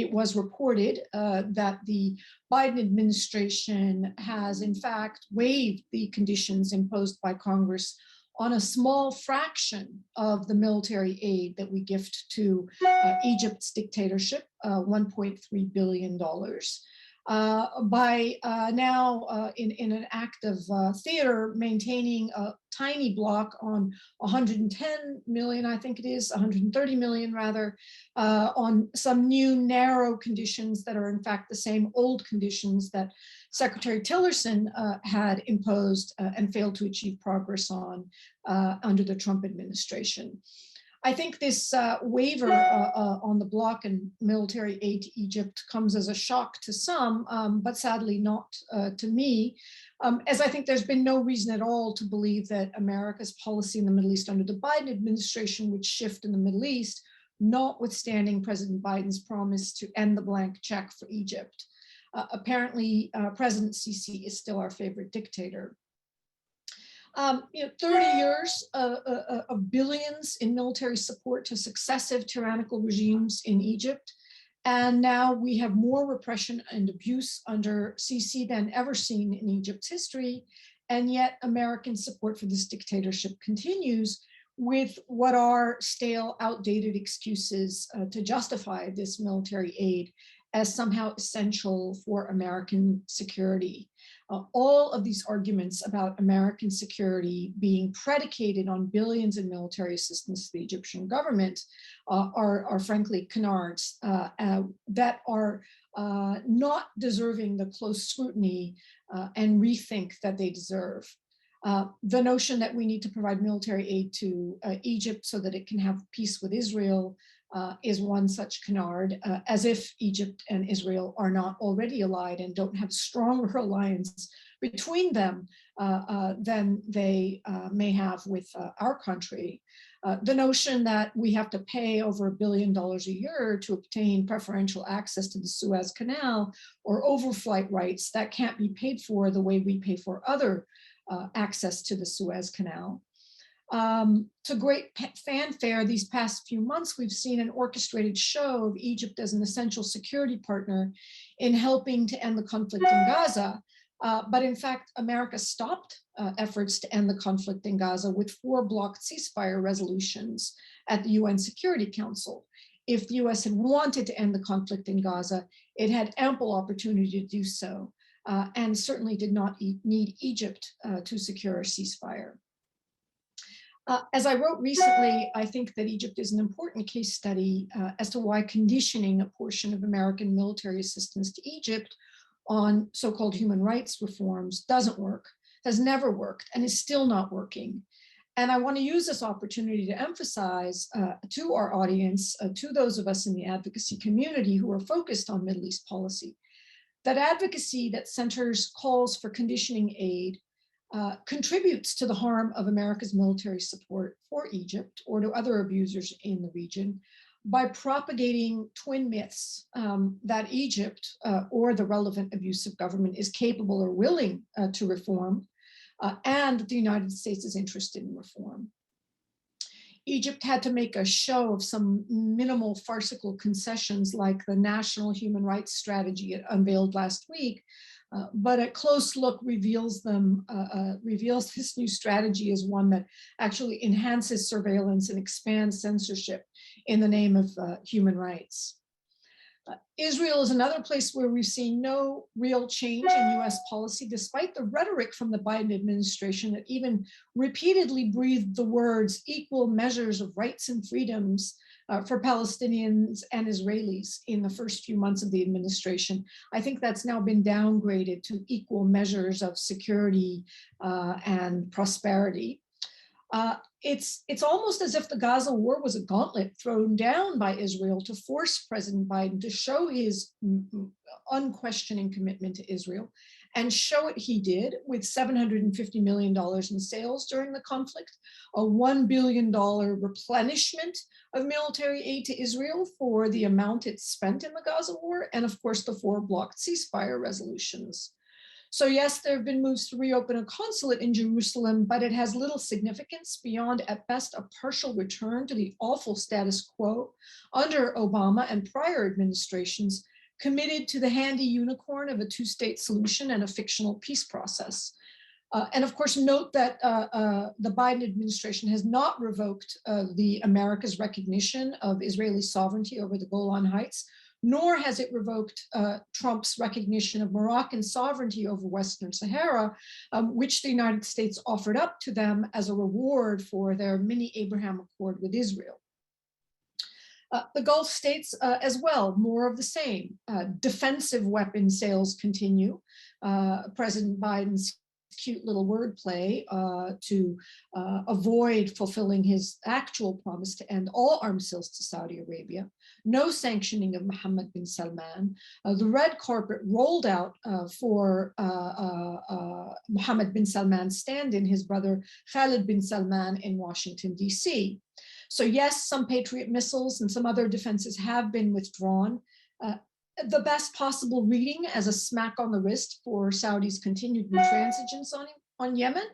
S4: it was reported that the Biden administration has in fact waived the conditions imposed by Congress on a small fraction of the military aid that we gift to Egypt's dictatorship, $1.3 billion. By now, in an act of theater, maintaining a tiny block on 110 million, I think it is, 130 million rather, on some new narrow conditions that are in fact the same old conditions that Secretary Tillerson had imposed and failed to achieve progress on under the Trump administration. I think this waiver on the block and military aid to Egypt comes as a shock to some, but sadly not to me, as I think there's been no reason at all to believe that America's policy in the Middle East under the Biden administration would shift in the Middle East, notwithstanding President Biden's promise to end the blank check for Egypt. Apparently, President Sisi is still our favorite dictator. 30 years of billions in military support to successive tyrannical regimes in Egypt. And now we have more repression and abuse under Sisi than ever seen in Egypt's history. And yet American support for this dictatorship continues with what are stale, outdated excuses to justify this military aid as somehow essential for American security. All of these arguments about American security being predicated on billions in military assistance to the Egyptian government are frankly canards that are not deserving the close scrutiny and rethink that they deserve. The notion that we need to provide military aid to Egypt so that it can have peace with Israel is one such canard, as if Egypt and Israel are not already allied and don't have stronger alliance between them than they may have with our country. The notion that we have to pay over $1 billion a year to obtain preferential access to the Suez Canal or overflight rights that can't be paid for the way we pay for other access to the Suez Canal. To great fanfare these past few months, we've seen an orchestrated show of Egypt as an essential security partner in helping to end the conflict in Gaza. But in fact, America stopped efforts to end the conflict in Gaza with 4 blocked ceasefire resolutions at the UN Security Council. If the US had wanted to end the conflict in Gaza, it had ample opportunity to do so, and certainly did not need Egypt to secure a ceasefire. As I wrote recently, I think that Egypt is an important case study as to why conditioning a portion of American military assistance to Egypt on so-called human rights reforms doesn't work, has never worked, and is still not working. And I want to use this opportunity to emphasize to our audience, to those of us in the advocacy community who are focused on Middle East policy, that advocacy that centers calls for conditioning aid contributes to the harm of America's military support for Egypt or to other abusers in the region by propagating twin myths that Egypt or the relevant abusive government is capable or willing to reform, and that the United States is interested in reform. Egypt had to make a show of some minimal farcical concessions like the National Human Rights Strategy it unveiled last week, but a close look reveals this new strategy as one that actually enhances surveillance and expands censorship in the name of human rights. Israel is another place where we've seen no real change in US policy, despite the rhetoric from the Biden administration that even repeatedly breathed the words equal measures of rights and freedoms for Palestinians and Israelis in the first few months of the administration. I think that's now been downgraded to equal measures of security and prosperity. It's almost as if the Gaza war was a gauntlet thrown down by Israel to force President Biden to show his unquestioning commitment to Israel, and show it he did with $750 million in sales during the conflict, a $1 billion replenishment of military aid to Israel for the amount it spent in the Gaza war, and of course the 4 blocked ceasefire resolutions. So yes, there have been moves to reopen a consulate in Jerusalem, but it has little significance beyond, at best, a partial return to the awful status quo under Obama and prior administrations, committed to the handy unicorn of a 2-state solution and a fictional peace process. And of course, note that the Biden administration has not revoked the America's recognition of Israeli sovereignty over the Golan Heights, nor has it revoked Trump's recognition of Moroccan sovereignty over Western Sahara, which the United States offered up to them as a reward for their mini-Abraham Accord with Israel. The Gulf states as well, more of the same. Defensive weapon sales continue. President Biden's cute little wordplay to avoid fulfilling his actual promise to end all arms sales to Saudi Arabia. No sanctioning of Mohammed bin Salman. The red carpet rolled out for Mohammed bin Salman's stand-in, his brother Khalid bin Salman, in Washington, D.C. So yes, some Patriot missiles and some other defenses have been withdrawn. The best possible reading as a smack on the wrist for Saudi's continued intransigence on Yemen.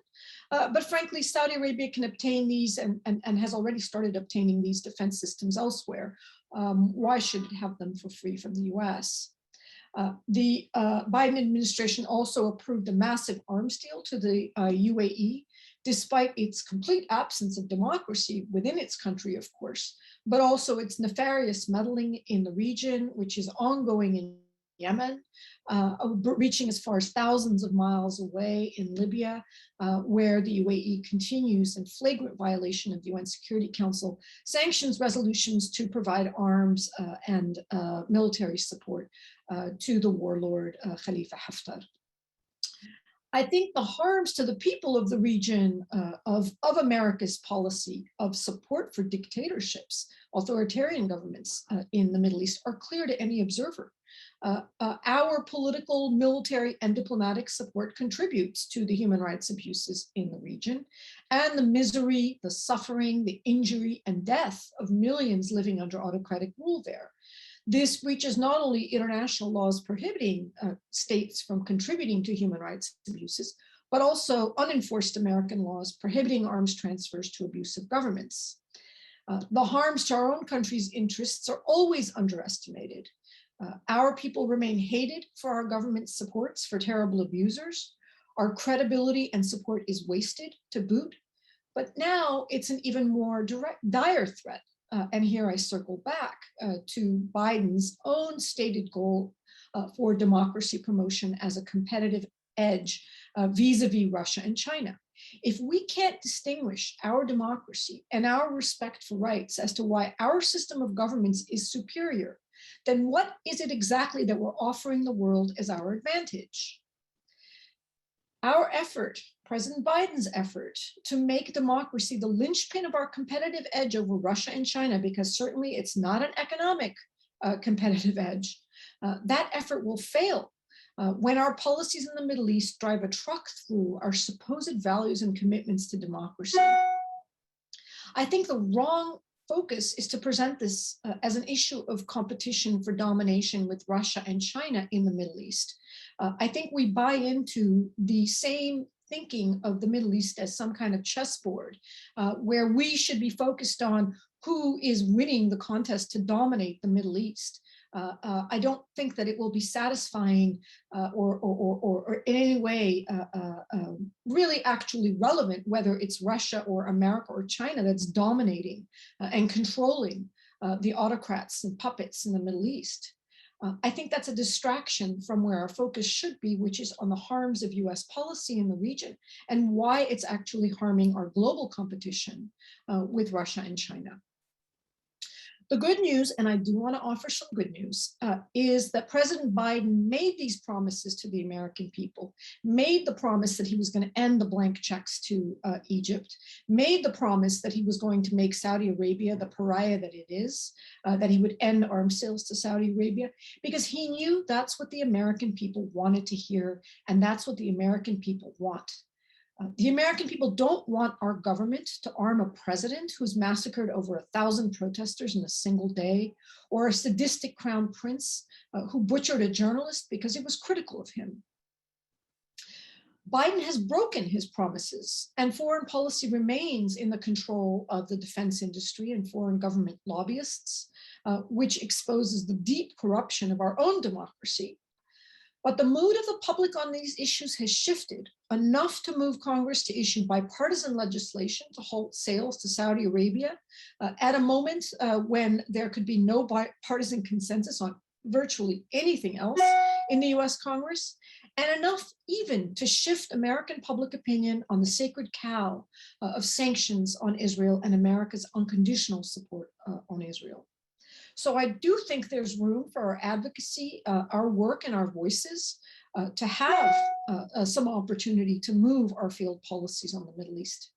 S4: But frankly, Saudi Arabia can obtain these and has already started obtaining these defense systems elsewhere. Why should it have them for free from the US? The Biden administration also approved a massive arms deal to the UAE, despite its complete absence of democracy within its country, of course, but also its nefarious meddling in the region, which is ongoing in Yemen, reaching as far as thousands of miles away in Libya, where the UAE continues in flagrant violation of UN Security Council sanctions resolutions to provide arms and military support to the warlord Khalifa Haftar. I think the harms to the people of the region of America's policy of support for dictatorships, authoritarian governments in the Middle East are clear to any observer. Our political, military, and diplomatic support contributes to the human rights abuses in the region and the misery, the suffering, the injury, and death of millions living under autocratic rule there. This breaches not only international laws prohibiting states from contributing to human rights abuses, but also unenforced American laws prohibiting arms transfers to abusive governments. The harms to our own country's interests are always underestimated. Our people remain hated for our government's supports for terrible abusers. Our credibility and support is wasted to boot, but now it's an even more dire threat. And here I circle back to Biden's own stated goal for democracy promotion as a competitive edge vis-a-vis Russia and China. If we can't distinguish our democracy and our respect for rights as to why our system of governments is superior, then what is it exactly that we're offering the world as our advantage? Our effort, President Biden's effort, to make democracy the linchpin of our competitive edge over Russia and China, because certainly it's not an economic competitive edge, that effort will fail when our policies in the Middle East drive a truck through our supposed values and commitments to democracy. I think the wrong focus is to present this as an issue of competition for domination with Russia and China in the Middle East. I think we buy into the same thinking of the Middle East as some kind of chessboard, where we should be focused on who is winning the contest to dominate the Middle East. I don't think that it will be satisfying or in any way really actually relevant whether it's Russia or America or China that's dominating and controlling the autocrats and puppets in the Middle East. I think that's a distraction from where our focus should be, which is on the harms of US policy in the region and why it's actually harming our global competition with Russia and China. The good news, and I do want to offer some good news, is that President Biden made these promises to the American people, made the promise that he was going to end the blank checks to Egypt, made the promise that he was going to make Saudi Arabia the pariah that it is, that he would end arms sales to Saudi Arabia, because he knew that's what the American people wanted to hear, and that's what the American people want. The American people don't want our government to arm a president who's massacred over 1,000 protesters in a single day, or a sadistic crown prince who butchered a journalist because he was critical of him. Biden has broken his promises, and foreign policy remains in the control of the defense industry and foreign government lobbyists, which exposes the deep corruption of our own democracy. But the mood of the public on these issues has shifted enough to move Congress to issue bipartisan legislation to halt sales to Saudi Arabia at a moment when there could be no bipartisan consensus on virtually anything else in the US Congress, and enough even to shift American public opinion on the sacred cow of sanctions on Israel and America's unconditional support on Israel. So I do think there's room for our advocacy, our work, and our voices to have some opportunity to move our field policies on the Middle East.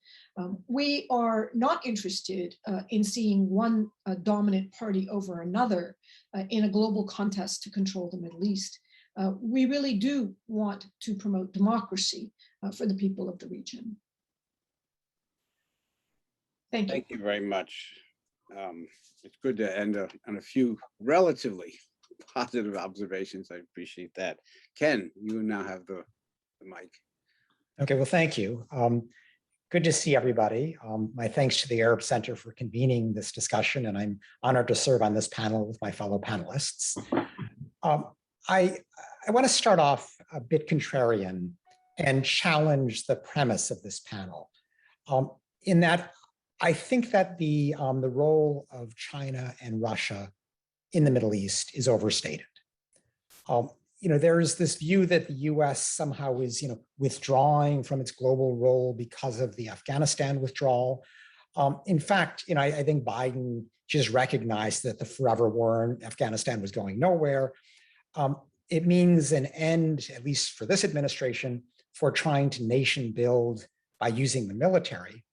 S4: We are not interested in seeing one dominant party over another in a global contest to control the Middle East. We really do want to promote democracy for the people of the region. Thank you.
S1: Thank you very much. It's good to end on a few relatively positive observations. I appreciate that. Ken, you now have the mic.
S5: Okay, well, thank you. Good to see everybody. My thanks to the Arab Center for convening this discussion, and I'm honored to serve on this panel with my fellow panelists. I want to start off a bit contrarian and challenge the premise of this panel, in that I think that the role of China and Russia in the Middle East is overstated. There is this view that the US somehow is, withdrawing from its global role because of the Afghanistan withdrawal. In fact, I think Biden just recognized that the forever war in Afghanistan was going nowhere. It means an end, at least for this administration, for trying to nation build by using the military.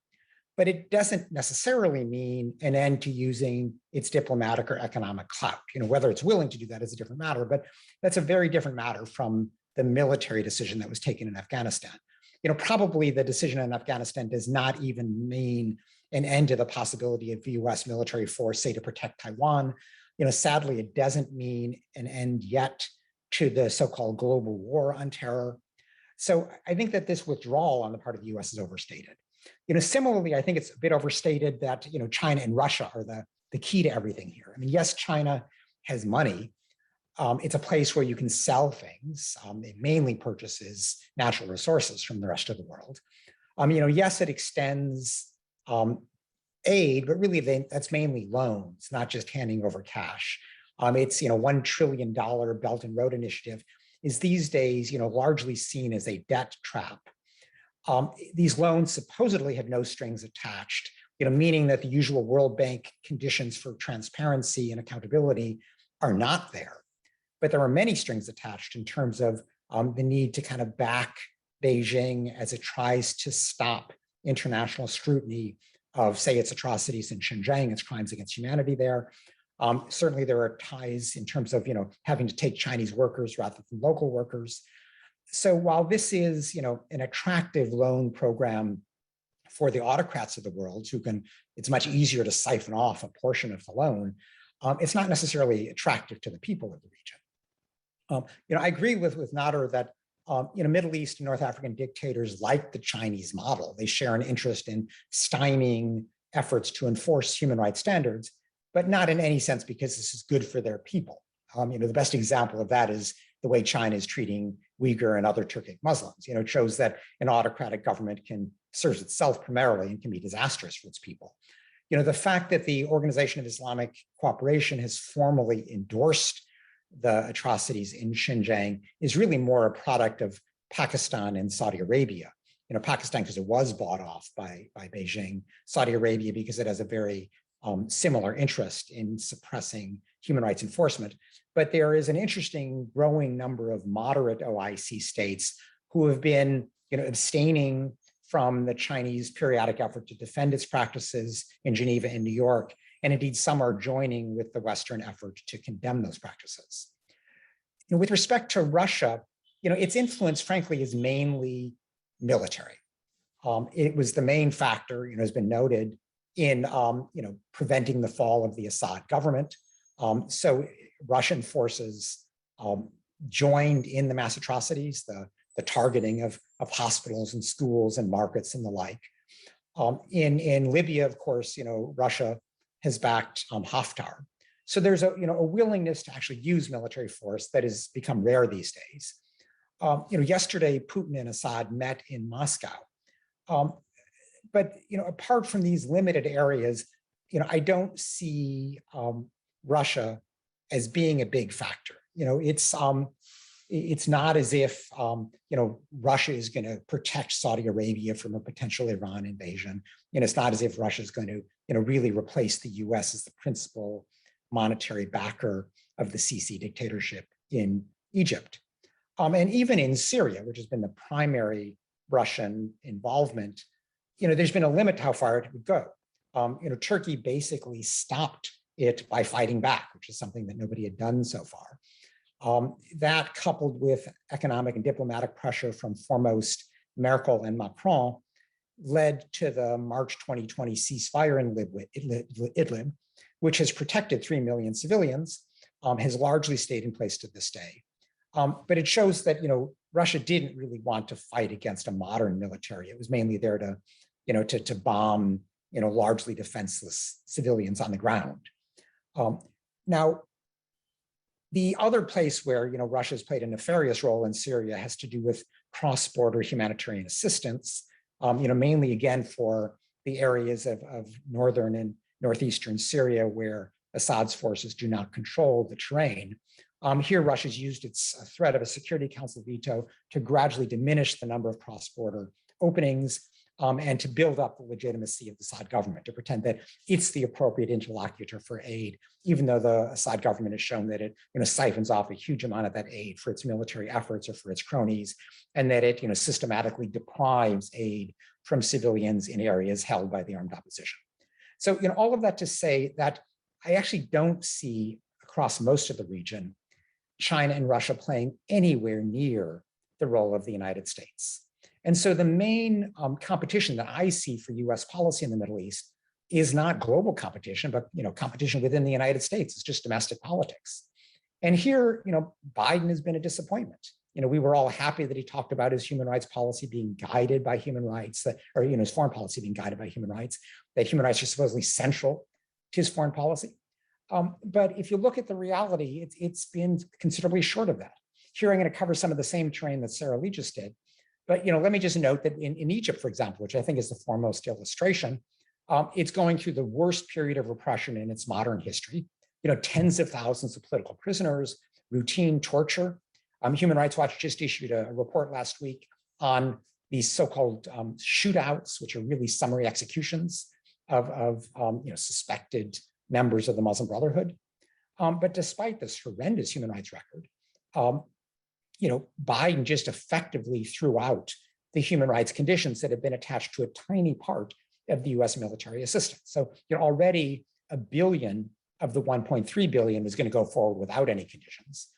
S5: But it doesn't necessarily mean an end to using its diplomatic or economic clout. Whether it's willing to do that is a different matter, but that's a very different matter from the military decision that was taken in Afghanistan. Probably the decision in Afghanistan does not even mean an end to the possibility of the US military force, say, to protect Taiwan. Sadly, it doesn't mean an end yet to the so-called global war on terror. So I think that this withdrawal on the part of the US is overstated. Similarly, I think it's a bit overstated that, China and Russia are the key to everything here. Yes, China has money. It's a place where you can sell things. It mainly purchases natural resources from the rest of the world. Yes, it extends aid, but really that's mainly loans, not just handing over cash. It's, $1 trillion Belt and Road Initiative is these days, largely seen as a debt trap. These loans supposedly have no strings attached, meaning that the usual World Bank conditions for transparency and accountability are not there. But there are many strings attached in terms of the need to kind of back Beijing as it tries to stop international scrutiny of, say, its atrocities in Xinjiang, its crimes against humanity there. Certainly there are ties in terms of, having to take Chinese workers rather than local workers. So while this is, an attractive loan program for the autocrats of the world it's much easier to siphon off a portion of the loan, it's not necessarily attractive to the people of the region. I agree with Nader that, Middle East and North African dictators like the Chinese model. They share an interest in stymieing efforts to enforce human rights standards, but not in any sense because this is good for their people. The best example of that is the way China is treating Uyghur and other Turkic Muslims. It shows that an autocratic government serves itself primarily and can be disastrous for its people. The fact that the Organization of Islamic Cooperation has formally endorsed the atrocities in Xinjiang is really more a product of Pakistan and Saudi Arabia. Pakistan because it was bought off by Beijing, Saudi Arabia because it has a very similar interest in suppressing human rights enforcement. But there is an interesting growing number of moderate OIC states who have been abstaining from the Chinese periodic effort to defend its practices in Geneva and New York. And indeed, some are joining with the Western effort to condemn those practices. With respect to Russia, its influence, frankly, is mainly military. It was the main factor, has been noted in, preventing the fall of the Assad government. So Russian forces joined in the mass atrocities, the targeting of hospitals and schools and markets and the like. In Libya, of course, Russia has backed Haftar. So there's a willingness to actually use military force that has become rare these days. Yesterday, Putin and Assad met in Moscow. But apart from these limited areas, I don't see Russia as being a big factor. It's not as if Russia is going to protect Saudi Arabia from a potential Iran invasion. It's not as if Russia is going to really replace the U.S. as the principal monetary backer of the Sisi dictatorship in Egypt. And even in Syria, which has been the primary Russian involvement, there's been a limit to how far it would go. Turkey basically stopped it by fighting back, which is something that nobody had done so far. That, coupled with economic and diplomatic pressure from foremost Merkel and Macron, led to the March 2020 ceasefire in Idlib, which has protected 3 million civilians, has largely stayed in place to this day. But it shows that Russia didn't really want to fight against a modern military. It was mainly there to bomb largely defenseless civilians on the ground. Now, the other place where Russia has played a nefarious role in Syria has to do with cross-border humanitarian assistance, mainly again for the areas of northern and northeastern Syria where Assad's forces do not control the terrain. Here, Russia's used its threat of a Security Council veto to gradually diminish the number of cross-border openings and to build up the legitimacy of the Assad government, to pretend that it's the appropriate interlocutor for aid, even though the Assad government has shown that it siphons off a huge amount of that aid for its military efforts or for its cronies, and that it systematically deprives aid from civilians in areas held by the armed opposition. So all of that to say that I actually don't see across most of the region China and Russia playing anywhere near the role of the United States. And so the main competition that I see for US policy in the Middle East is not global competition, but competition within the United States. It's just domestic politics. And here, Biden has been a disappointment. We were all happy that he talked about his human rights policy being guided by human rights, or his foreign policy being guided by human rights, that human rights are supposedly central to his foreign policy. But if you look at the reality, it's been considerably short of that. Here, I'm going to cover some of the same terrain that Sarah Lee just did. But let me just note that in Egypt, for example, which I think is the foremost illustration, it's going through the worst period of repression in its modern history. Tens of thousands of political prisoners, routine torture. Human Rights Watch just issued a report last week on these so-called shootouts, which are really summary executions of suspected members of the Muslim Brotherhood. But despite this horrendous human rights record, Biden just effectively threw out the human rights conditions that have been attached to a tiny part of the US military assistance. So already $1 billion of the $1.3 billion is going to go forward without any conditions.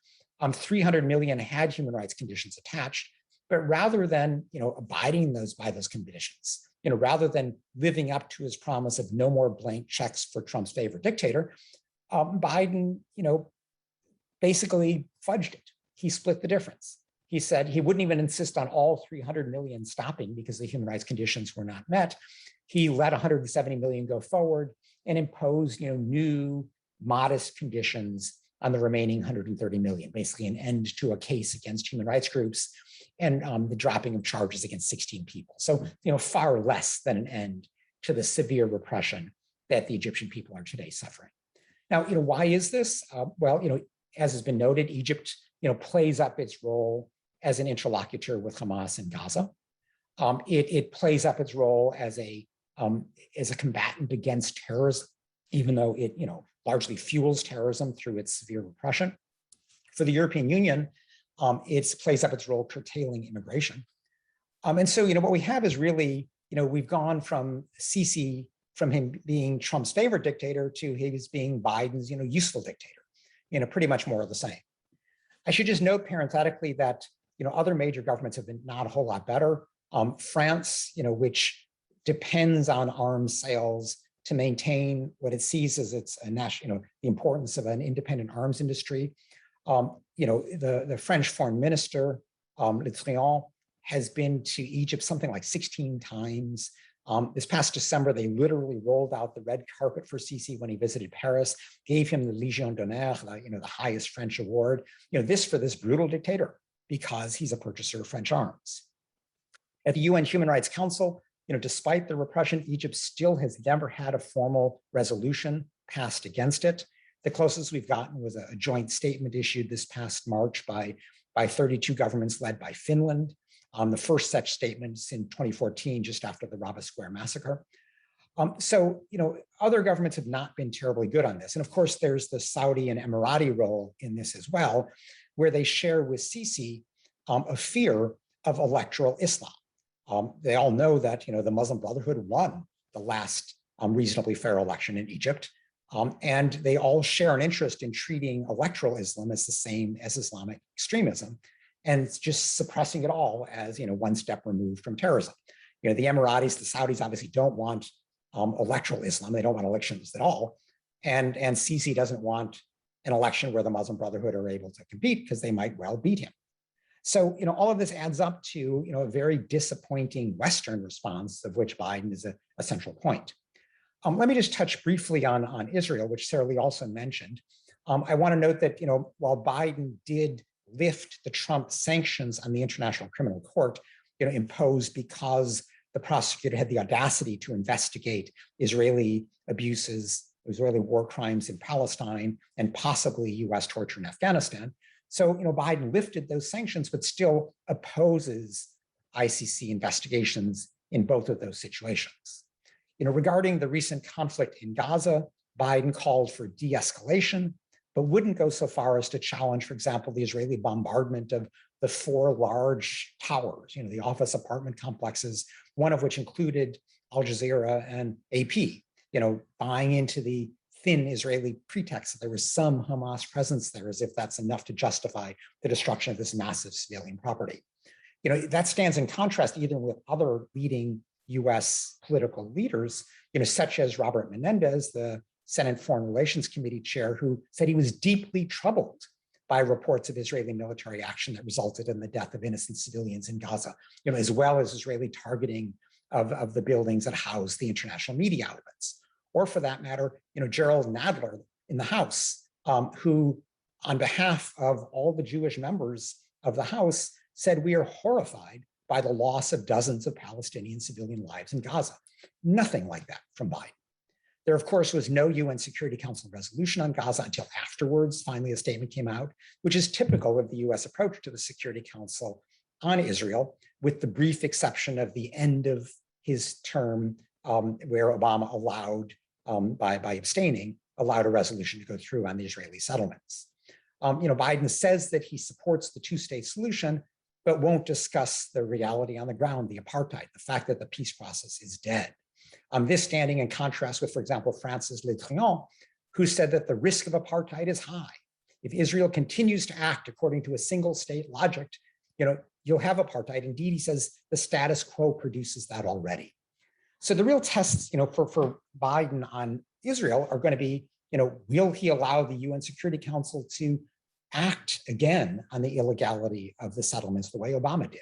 S5: 300 million had human rights conditions attached, but rather than abiding by those conditions, rather than living up to his promise of no more blank checks for Trump's favorite dictator, Biden basically fudged it. He split the difference. He said he wouldn't even insist on all 300 million stopping because the human rights conditions were not met. He let 170 million go forward and imposed new modest conditions on the remaining 130 million, basically an end to a case against human rights groups and the dropping of charges against 16 people. So far less than an end to the severe repression that the Egyptian people are today suffering. Now, why is this? Well, as has been noted, Egypt plays up its role as an interlocutor with Hamas in Gaza. It plays up its role as a combatant against terrorism even though it, largely fuels terrorism through its severe repression. For the European Union, it plays up its role curtailing immigration. And so, what we have is really, we've gone from Sisi, from him being Trump's favorite dictator to his being Biden's, useful dictator, pretty much more of the same. I should just note parenthetically that, other major governments have been not a whole lot better. France, which depends on arms sales to maintain what it sees as its national, the importance of an independent arms industry. The French foreign minister, Le Drian, has been to Egypt something like 16 times. This past December, they literally rolled out the red carpet for Sisi when he visited Paris, gave him the Légion d'honneur, the highest French award, this for this brutal dictator, because he's a purchaser of French arms. At the UN Human Rights Council, despite the repression, Egypt still has never had a formal resolution passed against it. The closest we've gotten was a joint statement issued this past March by 32 governments led by Finland. The first such statements in 2014, just after the Rabat Square massacre. So, other governments have not been terribly good on this. And of course, there's the Saudi and Emirati role in this as well, where they share with Sisi a fear of electoral Islam. They all know that, the Muslim Brotherhood won the last reasonably fair election in Egypt. And they all share an interest in treating electoral Islam as the same as Islamic extremism, and it's just suppressing it all as, one step removed from terrorism. The Emiratis, the Saudis obviously don't want electoral Islam. They don't want elections at all. And Sisi doesn't want an election where the Muslim Brotherhood are able to compete because they might well beat him. So, all of this adds up to, a very disappointing Western response, of which Biden is a central point. Let me just touch briefly on Israel, which Sarah Lee also mentioned. I want to note that, while Biden did lift the Trump sanctions on the International Criminal Court, imposed because the prosecutor had the audacity to investigate Israeli abuses, Israeli war crimes in Palestine, and possibly US torture in Afghanistan. So, Biden lifted those sanctions, but still opposes ICC investigations in both of those situations. Regarding the recent conflict in Gaza, Biden called for de-escalation, but wouldn't go so far as to challenge, for example, the Israeli bombardment of the 4 large towers, the office apartment complexes, one of which included Al Jazeera and AP, buying into the thin Israeli pretext that there was some Hamas presence there, as if that's enough to justify the destruction of this massive civilian property. That stands in contrast either with other leading US political leaders, such as Robert Menendez, the Senate Foreign Relations Committee chair, who said he was deeply troubled by reports of Israeli military action that resulted in the death of innocent civilians in Gaza, as well as Israeli targeting of the buildings that house the international media outlets. Or for that matter, Gerald Nadler in the House, who on behalf of all the Jewish members of the House said, we are horrified by the loss of dozens of Palestinian civilian lives in Gaza. Nothing like that from Biden. There, of course, was no UN Security Council resolution on Gaza until afterwards. Finally, a statement came out, which is typical of the US approach to the Security Council on Israel, with the brief exception of the end of his term, where Obama allowed, by abstaining, allowed a resolution to go through on the Israeli settlements. Biden says that he supports the two-state solution, but won't discuss the reality on the ground, the apartheid, the fact that the peace process is dead. This standing in contrast with, for example, France's Le Drian, who said that the risk of apartheid is high. If Israel continues to act according to a single state logic, you'll have apartheid. Indeed, he says the status quo produces that already. So the real tests, for Biden on Israel are going to be, will he allow the UN Security Council to act again on the illegality of the settlements the way Obama did?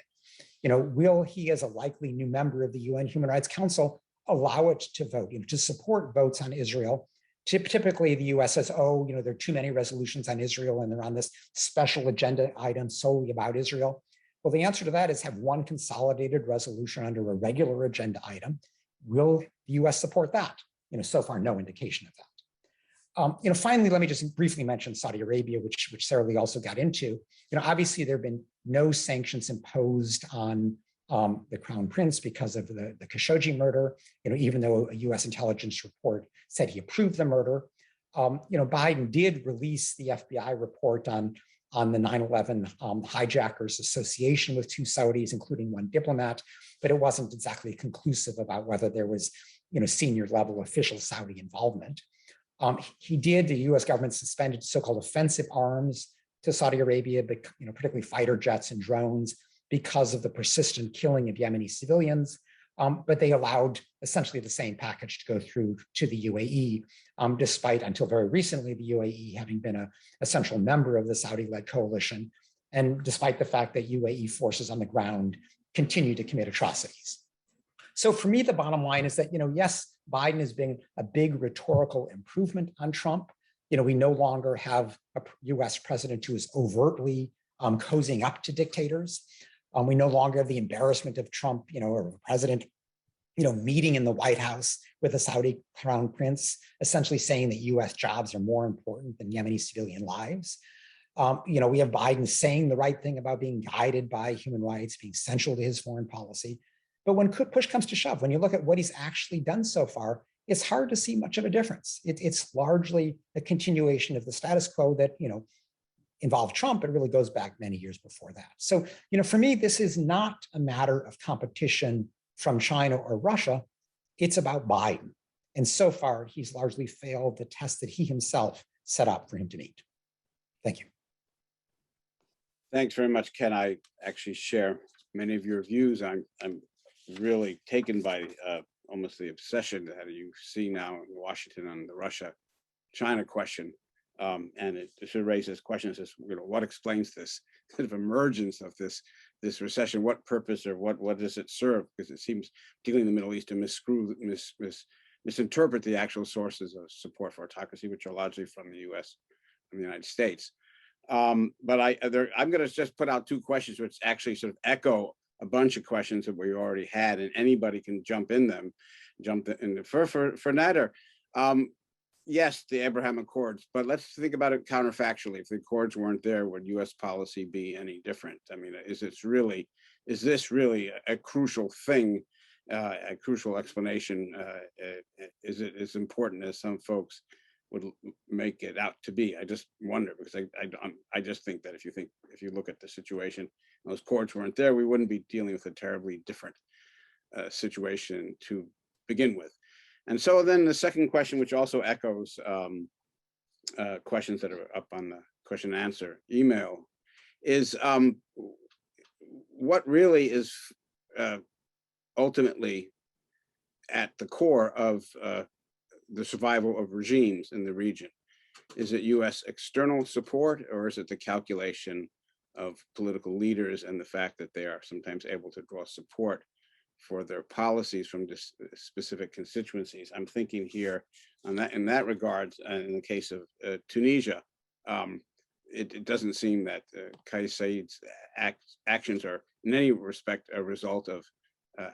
S5: Will he, as a likely new member of the UN Human Rights Council, allow it to vote, to support votes on Israel? Typically, the US says, oh, there are too many resolutions on Israel and they're on this special agenda item solely about Israel. Well, the answer to that is have one consolidated resolution under a regular agenda item. Will the US support that? So far, no indication of that. Finally, let me just briefly mention Saudi Arabia, which Sarah Lee also got into. Obviously, there have been no sanctions imposed on the Crown Prince because of the Khashoggi murder. Even though a U.S. intelligence report said he approved the murder, Biden did release the FBI report on the 9/11 hijackers' association with 2 Saudis, including 1 diplomat, but it wasn't exactly conclusive about whether there was, senior level official Saudi involvement. The U.S. government suspended so-called offensive arms to Saudi Arabia, but particularly fighter jets and drones, because of the persistent killing of Yemeni civilians. But they allowed essentially the same package to go through to the UAE, despite until very recently the UAE having been a central member of the Saudi-led coalition, and despite the fact that UAE forces on the ground continue to commit atrocities. So for me, the bottom line is that, yes, Biden has been a big rhetorical improvement on Trump. We no longer have a US president who is overtly cozying up to dictators. We no longer have the embarrassment of Trump, or the president, meeting in the White House with the Saudi Crown Prince, essentially saying that US jobs are more important than Yemeni civilian lives. We have Biden saying the right thing about being guided by human rights, being central to his foreign policy. But when push comes to shove, when you look at what he's actually done so far, it's hard to see much of a difference. It's largely a continuation of the status quo that, involved Trump, but it really goes back many years before that. So, for me, this is not a matter of competition from China or Russia. It's about Biden. And so far, he's largely failed the test that he himself set up for him to meet. Thank you.
S1: Thanks very much, Ken. I actually share many of your views. I'm really taken by almost the obsession that you see now in Washington on the Russia-China question. And it should raise this question: is what explains this sort of emergence of this recession? What purpose or what does it serve? Because it seems, particularly in the Middle East, to misinterpret the actual sources of support for autocracy, which are largely from the U.S. and the United States. But I'm going to just put out 2 questions, which actually sort of echo a bunch of questions that we already had, and anybody can jump in. For Nader. Yes, the Abraham Accords, but let's think about it counterfactually. If the Accords weren't there, would U.S. policy be any different? I mean, is this really a crucial thing, a crucial explanation? Is it as important as some folks would make it out to be? I just wonder, because I just think that if you look at the situation, those Accords weren't there, we wouldn't be dealing with a terribly different situation to begin with. And so then the second question, which also echoes questions that are up on the question and answer email, is what really is ultimately at the core of the survival of regimes in the region? Is it US external support, or is it the calculation of political leaders and the fact that they are sometimes able to draw support for their policies from specific constituencies? I'm thinking here on that, in that regard, in the case of Tunisia, it doesn't seem that Kais Saied's actions are in any respect a result of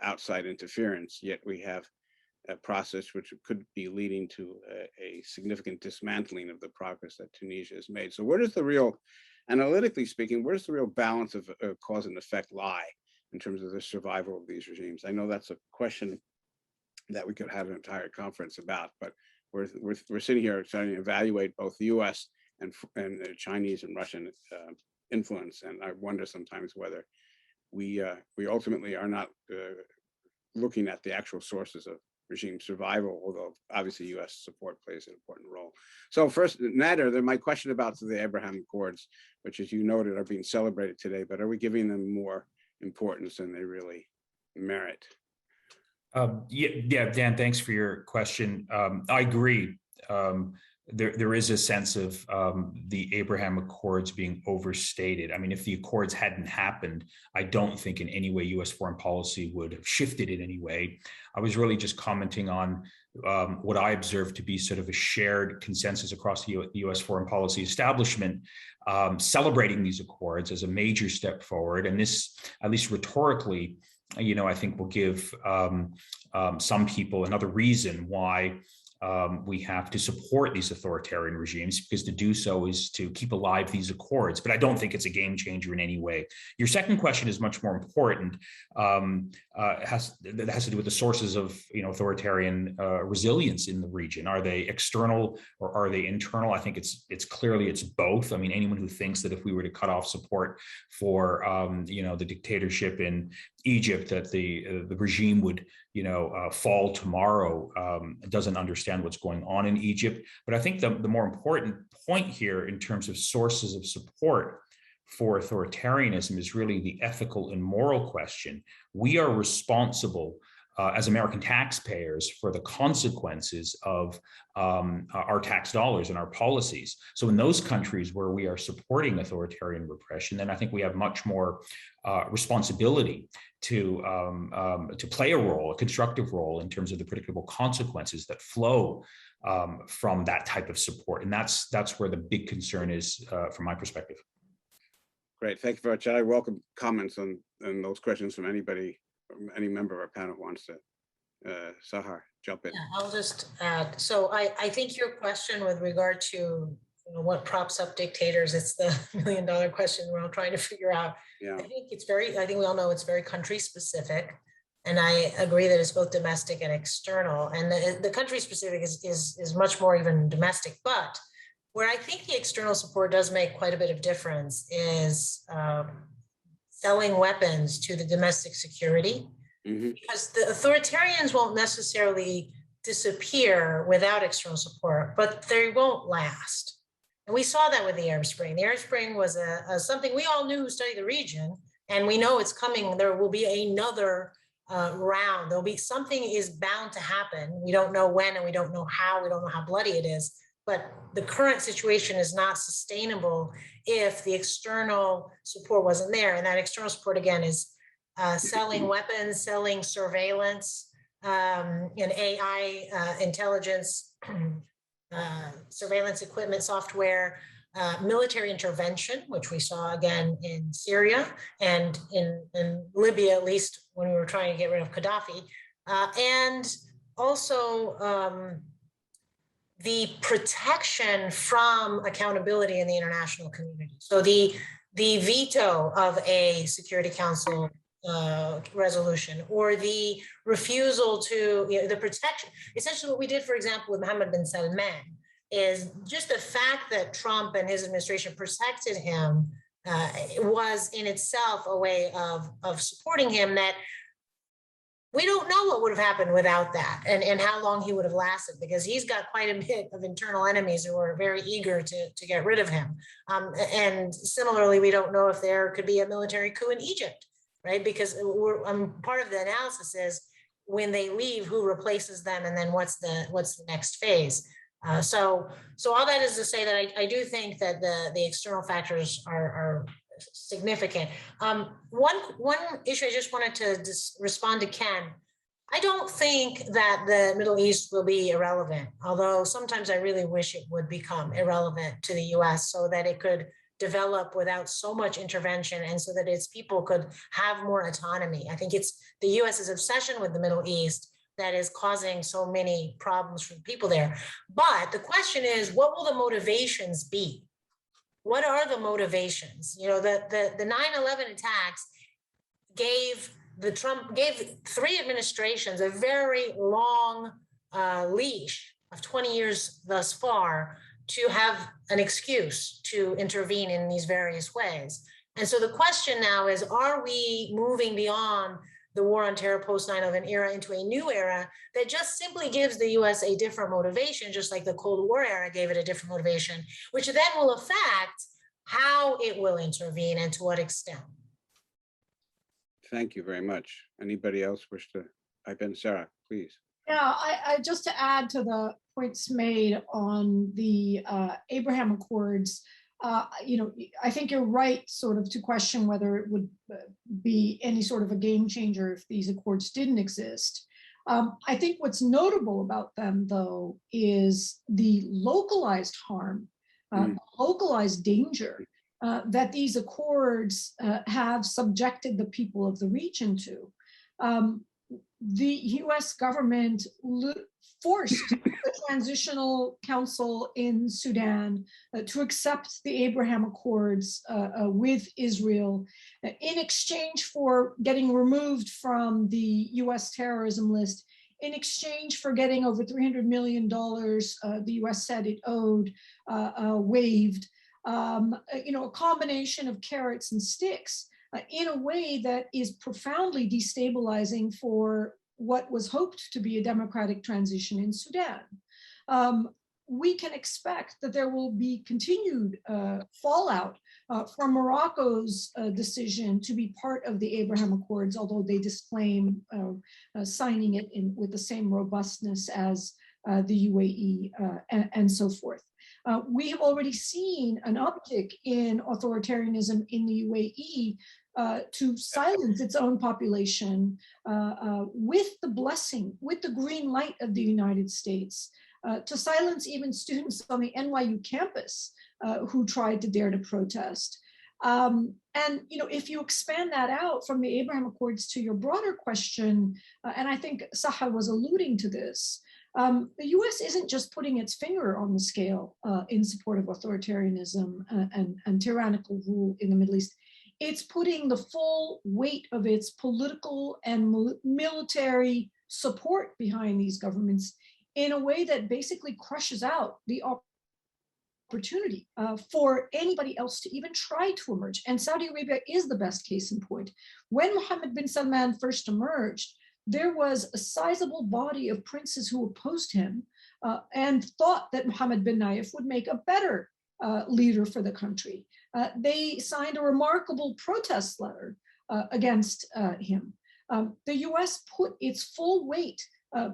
S1: outside interference, yet we have a process which could be leading to a significant dismantling of the progress that Tunisia has made. So where does the real, analytically speaking, where does the real balance of cause and effect lie in terms of the survival of these regimes? I know that's a question that we could have an entire conference about, but we're sitting here trying to evaluate both the U.S. and Chinese and Russian influence, and I wonder sometimes whether we ultimately are not looking at the actual sources of regime survival, although obviously U.S. support plays an important role. So first, Nader, my question about the Abraham Accords, which, as you noted, are being celebrated today, but are we giving them more importance than they really merit?
S2: Yeah, Dan, thanks for your question. I agree. There is a sense of the Abraham Accords being overstated. I mean, if the Accords hadn't happened, I don't think in any way U.S. foreign policy would have shifted in any way. I was really just commenting on what I observed to be sort of a shared consensus across the U.S. foreign policy establishment, celebrating these Accords as a major step forward. And this, at least rhetorically, I think will give some people another reason why we have to support these authoritarian regimes, because to do so is to keep alive these accords. But I don't think it's a game changer in any way. Your second question is much more important. That has to do with the sources of authoritarian resilience in the region. Are they external or are they internal? I think it's clearly both. I mean, anyone who thinks that if we were to cut off support for the dictatorship in Egypt, that the regime would fall tomorrow, doesn't understand what's going on in Egypt. But I think the more important point here in terms of sources of support for authoritarianism is really the ethical and moral question. We are responsible as American taxpayers for the consequences of our tax dollars and our policies. So in those countries where we are supporting authoritarian repression, then I think we have much more responsibility to play a role, a constructive role, in terms of the predictable consequences that flow from that type of support. And that's where the big concern is from my perspective.
S1: Great, thank you very much. I welcome comments on those questions from anybody, from any member of our panel who wants to. Sahar, jump in.
S3: Yeah, I'll just add. So I think your question with regard to what props up dictators, it's the $1 million question we're all trying to figure out.
S1: Yeah.
S3: I think we all know it's very country specific. And I agree that it's both domestic and external. And the country specific is much more even domestic. But where I think the external support does make quite a bit of difference is selling weapons to the domestic security. Mm-hmm. Because the authoritarians won't necessarily disappear without external support, but they won't last. And we saw that with the Arab Spring. The Arab Spring was something we all knew who studied the region, and we know it's coming. There will be another round. There'll be something is bound to happen. We don't know when, and we don't know how. We don't know how bloody it is. But the current situation is not sustainable if the external support wasn't there. And that external support, again, is selling weapons, selling surveillance, and AI intelligence, surveillance equipment, software, military intervention, which we saw again in Syria and in Libya, at least when we were trying to get rid of Gaddafi, and also the protection from accountability in the international community. So the veto of a Security Council resolution, or the refusal to, the protection. Essentially what we did, for example, with Mohammed bin Salman, is just the fact that Trump and his administration protected him was in itself a way of supporting him, that we don't know what would have happened without that, and how long he would have lasted, because he's got quite a bit of internal enemies who are very eager to get rid of him. And similarly, we don't know if there could be a military coup in Egypt, right? Because part of the analysis is when they leave, who replaces them, and then what's the next phase. So all that is to say that I do think that the external factors are significant. One issue I just wanted to respond to Ken. I don't think that the Middle East will be irrelevant, although sometimes I really wish it would become irrelevant to the US so that it could develop without so much intervention, and so that its people could have more autonomy. I think it's the US's obsession with the Middle East that is causing so many problems for the people there. But the question is, what will the motivations be? What are the motivations? The 9/11 attacks gave 3 administrations a very long leash of 20 years thus far to have an excuse to intervene in these various ways. And so the question now is, are we moving beyond the war on terror post 9/11 era into a new era that just simply gives the US a different motivation, just like the Cold War era gave it a different motivation, which then will affect how it will intervene and to what extent?
S1: Thank you very much. Anybody else wish to pipe in? Sarah, please.
S4: Yeah, I just to add to the points made on the Abraham Accords, I think you're right sort of to question whether it would be any sort of a game changer if these accords didn't exist. I think what's notable about them, though, is the localized harm, localized danger that these accords have subjected the people of the region to. the US government forced the Transitional Council in Sudan to accept the Abraham Accords with Israel in exchange for getting removed from the US terrorism list, in exchange for getting over $300 million the US said it owed waived. A combination of carrots and sticks in a way that is profoundly destabilizing for what was hoped to be a democratic transition in Sudan. We can expect that there will be continued fallout from Morocco's decision to be part of the Abraham Accords, although they disclaim signing it with the same robustness as the UAE and so forth. We have already seen an uptick in authoritarianism in the UAE to silence its own population with the blessing, with the green light of the United States, to silence even students on the NYU campus who tried to dare to protest. And if you expand that out from the Abraham Accords to your broader question, and I think Sahar was alluding to this, the US isn't just putting its finger on the scale in support of authoritarianism and tyrannical rule in the Middle East. It's putting the full weight of its political and military support behind these governments in a way that basically crushes out the opportunity for anybody else to even try to emerge. And Saudi Arabia is the best case in point. When Mohammed bin Salman first emerged, there was a sizable body of princes who opposed him and thought that Mohammed bin Nayef would make a better leader for the country. They signed a remarkable protest letter against him. The US put its full weight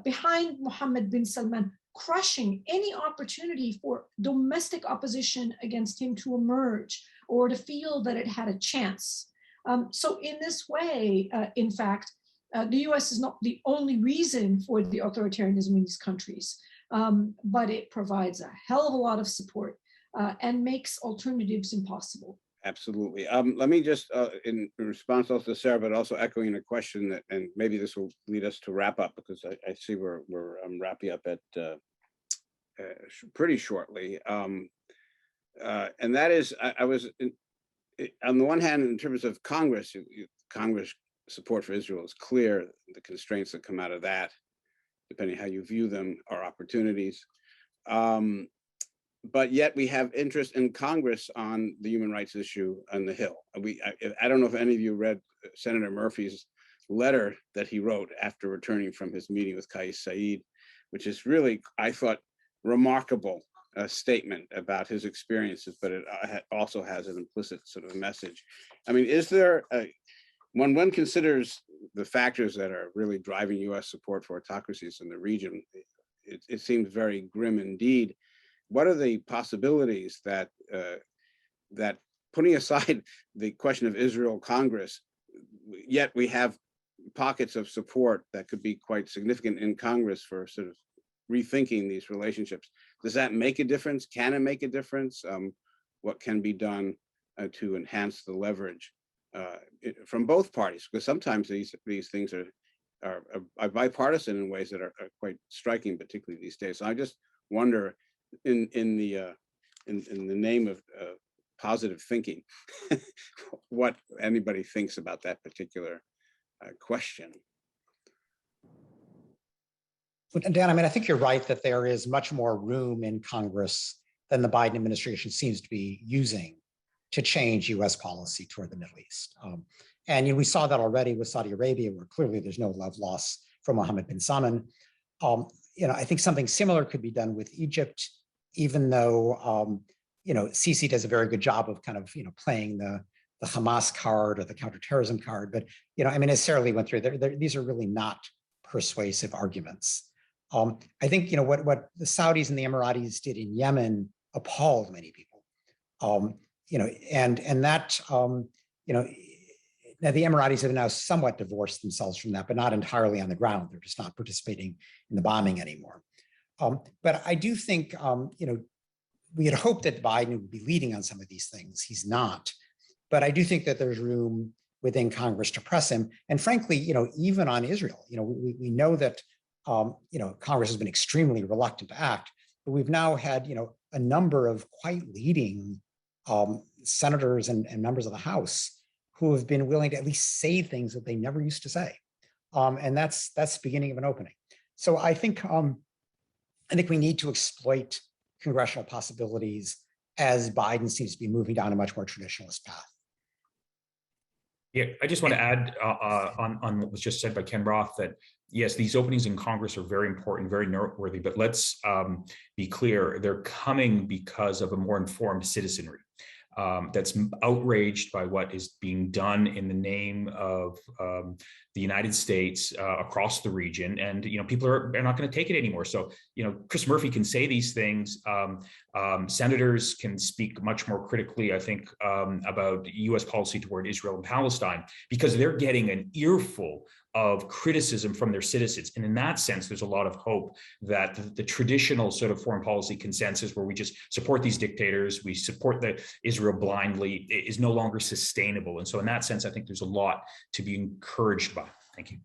S4: behind Mohammed bin Salman, crushing any opportunity for domestic opposition against him to emerge or to feel that it had a chance. So in this way, in fact, the US is not the only reason for the authoritarianism in these countries, but it provides a hell of a lot of support and makes alternatives impossible.
S1: Absolutely. Let me just, in response also to Sarah, but also echoing a question that, and maybe this will lead us to wrap up, because I see we're wrapping up at pretty shortly. And that is, I was, on the one hand, in terms of Congress, Congress support for Israel is clear. The constraints that come out of that, depending how you view them, are opportunities. But yet we have interest in Congress on the human rights issue on the Hill. I don't know if any of you read Senator Murphy's letter that he wrote after returning from his meeting with Kais Said, which is really, I thought, remarkable statement about his experiences, but it also has an implicit sort of message. I mean, is there, when one considers the factors that are really driving US support for autocracies in the region, it seems very grim indeed. What are the possibilities that that, putting aside the question of Israel Congress, yet we have pockets of support that could be quite significant in Congress for sort of rethinking these relationships? Does that make a difference? Can it make a difference? What can be done to enhance the leverage from both parties? Because sometimes these things are bipartisan in ways that are quite striking, particularly these days. So I just wonder, in the name of positive thinking, what anybody thinks about that particular question.
S5: Dan, I mean, I think you're right that there is much more room in Congress than the Biden administration seems to be using to change US policy toward the Middle East. And we saw that already with Saudi Arabia, where clearly there's no love lost for Mohammed bin Salman. I think something similar could be done with Egypt, even though Sisi does a very good job of kind of playing the Hamas card or the counterterrorism card. But I mean, as Sarah Lee went through, these are really not persuasive arguments. I think what the Saudis and the Emiratis did in Yemen appalled many people. And that now the Emiratis have now somewhat divorced themselves from that, but not entirely on the ground. They're just not participating in the bombing anymore. But I do think, we had hoped that Biden would be leading on some of these things. He's not. But I do think that there's room within Congress to press him. And frankly, even on Israel, we know that, Congress has been extremely reluctant to act, but we've now had, a number of quite leading senators and members of the House who have been willing to at least say things that they never used to say. And that's the beginning of an opening. So I think we need to exploit congressional possibilities as Biden seems to be moving down a much more traditionalist path.
S2: Yeah, I just want to add on what was just said by Ken Roth that yes, these openings in Congress are very important, very noteworthy, but let's be clear, they're coming because of a more informed citizenry that's outraged by what is being done in the name of the United States across the region. And, people are not going to take it anymore. So, Chris Murphy can say these things. Senators can speak much more critically, I think, about US policy toward Israel and Palestine, because they're getting an earful of criticism from their citizens. And in that sense, there's a lot of hope that the traditional sort of foreign policy consensus where we just support these dictators, we support Israel blindly, is no longer sustainable. And so in that sense, I think there's a lot to be encouraged by. Thank you.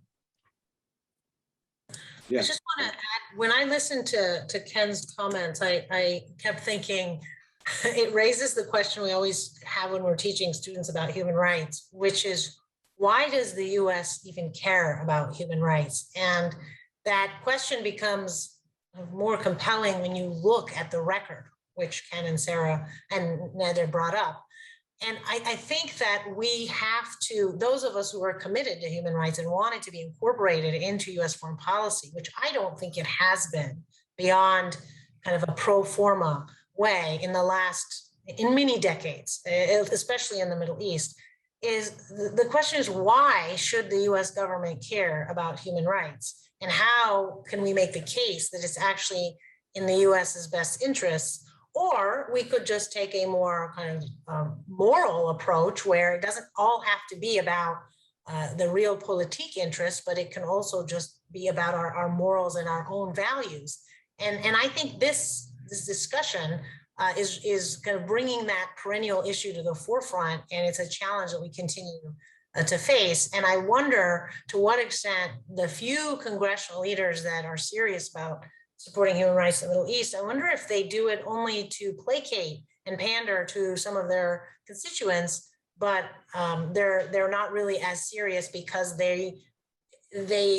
S3: Yeah. I just want to add, when I listened to Ken's comments, I kept thinking, it raises the question we always have when we're teaching students about human rights, which is, why does the US even care about human rights? And that question becomes more compelling when you look at the record, which Ken and Sarah and Nader brought up. And I think that we have to, those of us who are committed to human rights and want it to be incorporated into US foreign policy, which I don't think it has been beyond kind of a pro forma way in many decades, especially in the Middle East, is the question is, why should the US government care about human rights? And how can we make the case that it's actually in the US's best interests? Or we could just take a more kind of moral approach where it doesn't all have to be about the realpolitik interest, but it can also just be about our morals and our own values. And I think this discussion is kind of bringing that perennial issue to the forefront, and it's a challenge that we continue to face. And I wonder to what extent the few congressional leaders that are serious about supporting human rights in the Middle East, I wonder if they do it only to placate and pander to some of their constituents, but they're not really as serious because they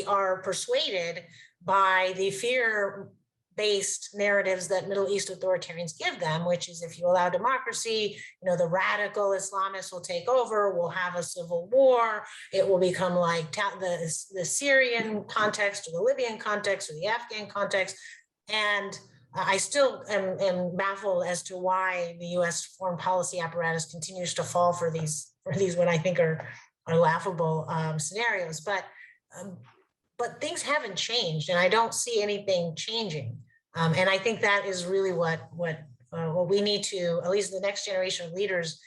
S3: are persuaded by the fear-based narratives that Middle East authoritarians give them, which is, if you allow democracy, the radical Islamists will take over, we'll have a civil war, it will become like the Syrian context or the Libyan context or the Afghan context. And I still am baffled as to why the US foreign policy apparatus continues to fall for these what I think are laughable scenarios. But things haven't changed, and I don't see anything changing. And I think that is really what we need to, at least the next generation of leaders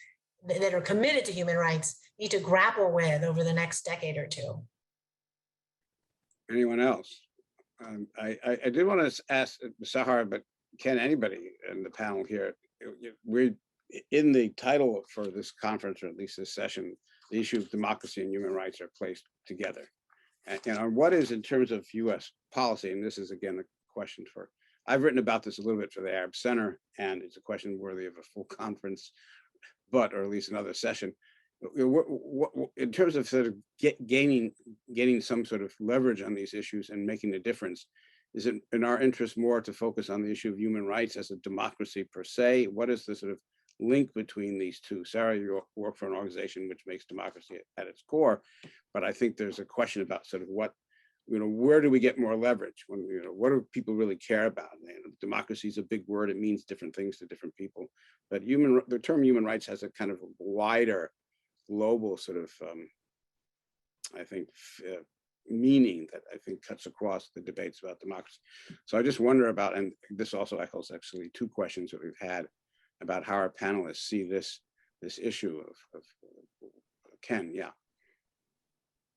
S3: that are committed to human rights, need to grapple with over the next decade or two.
S1: Anyone else? I did want to ask Sahar, but can anybody in the panel here, we're in the title for this conference, or at least this session, the issue of democracy and human rights are placed together. And what is, in terms of US policy, and this is again a question for, I've written about this a little bit for the Arab Center, and it's a question worthy of a full conference, or at least another session. In terms of sort of gaining some sort of leverage on these issues and making a difference, is it in our interest more to focus on the issue of human rights as a democracy per se? What is the sort of link between these two? Sarah, you work for an organization which makes democracy at its core, but I think there's a question about sort of what, where do we get more leverage? When, what do people really care about? Democracy is a big word. It means different things to different people, but the term human rights has a kind of wider global sort of, I think, meaning that I think cuts across the debates about democracy. So I just wonder about, and this also echoes actually two questions that we've had about how our panelists see this issue of Ken. Yeah.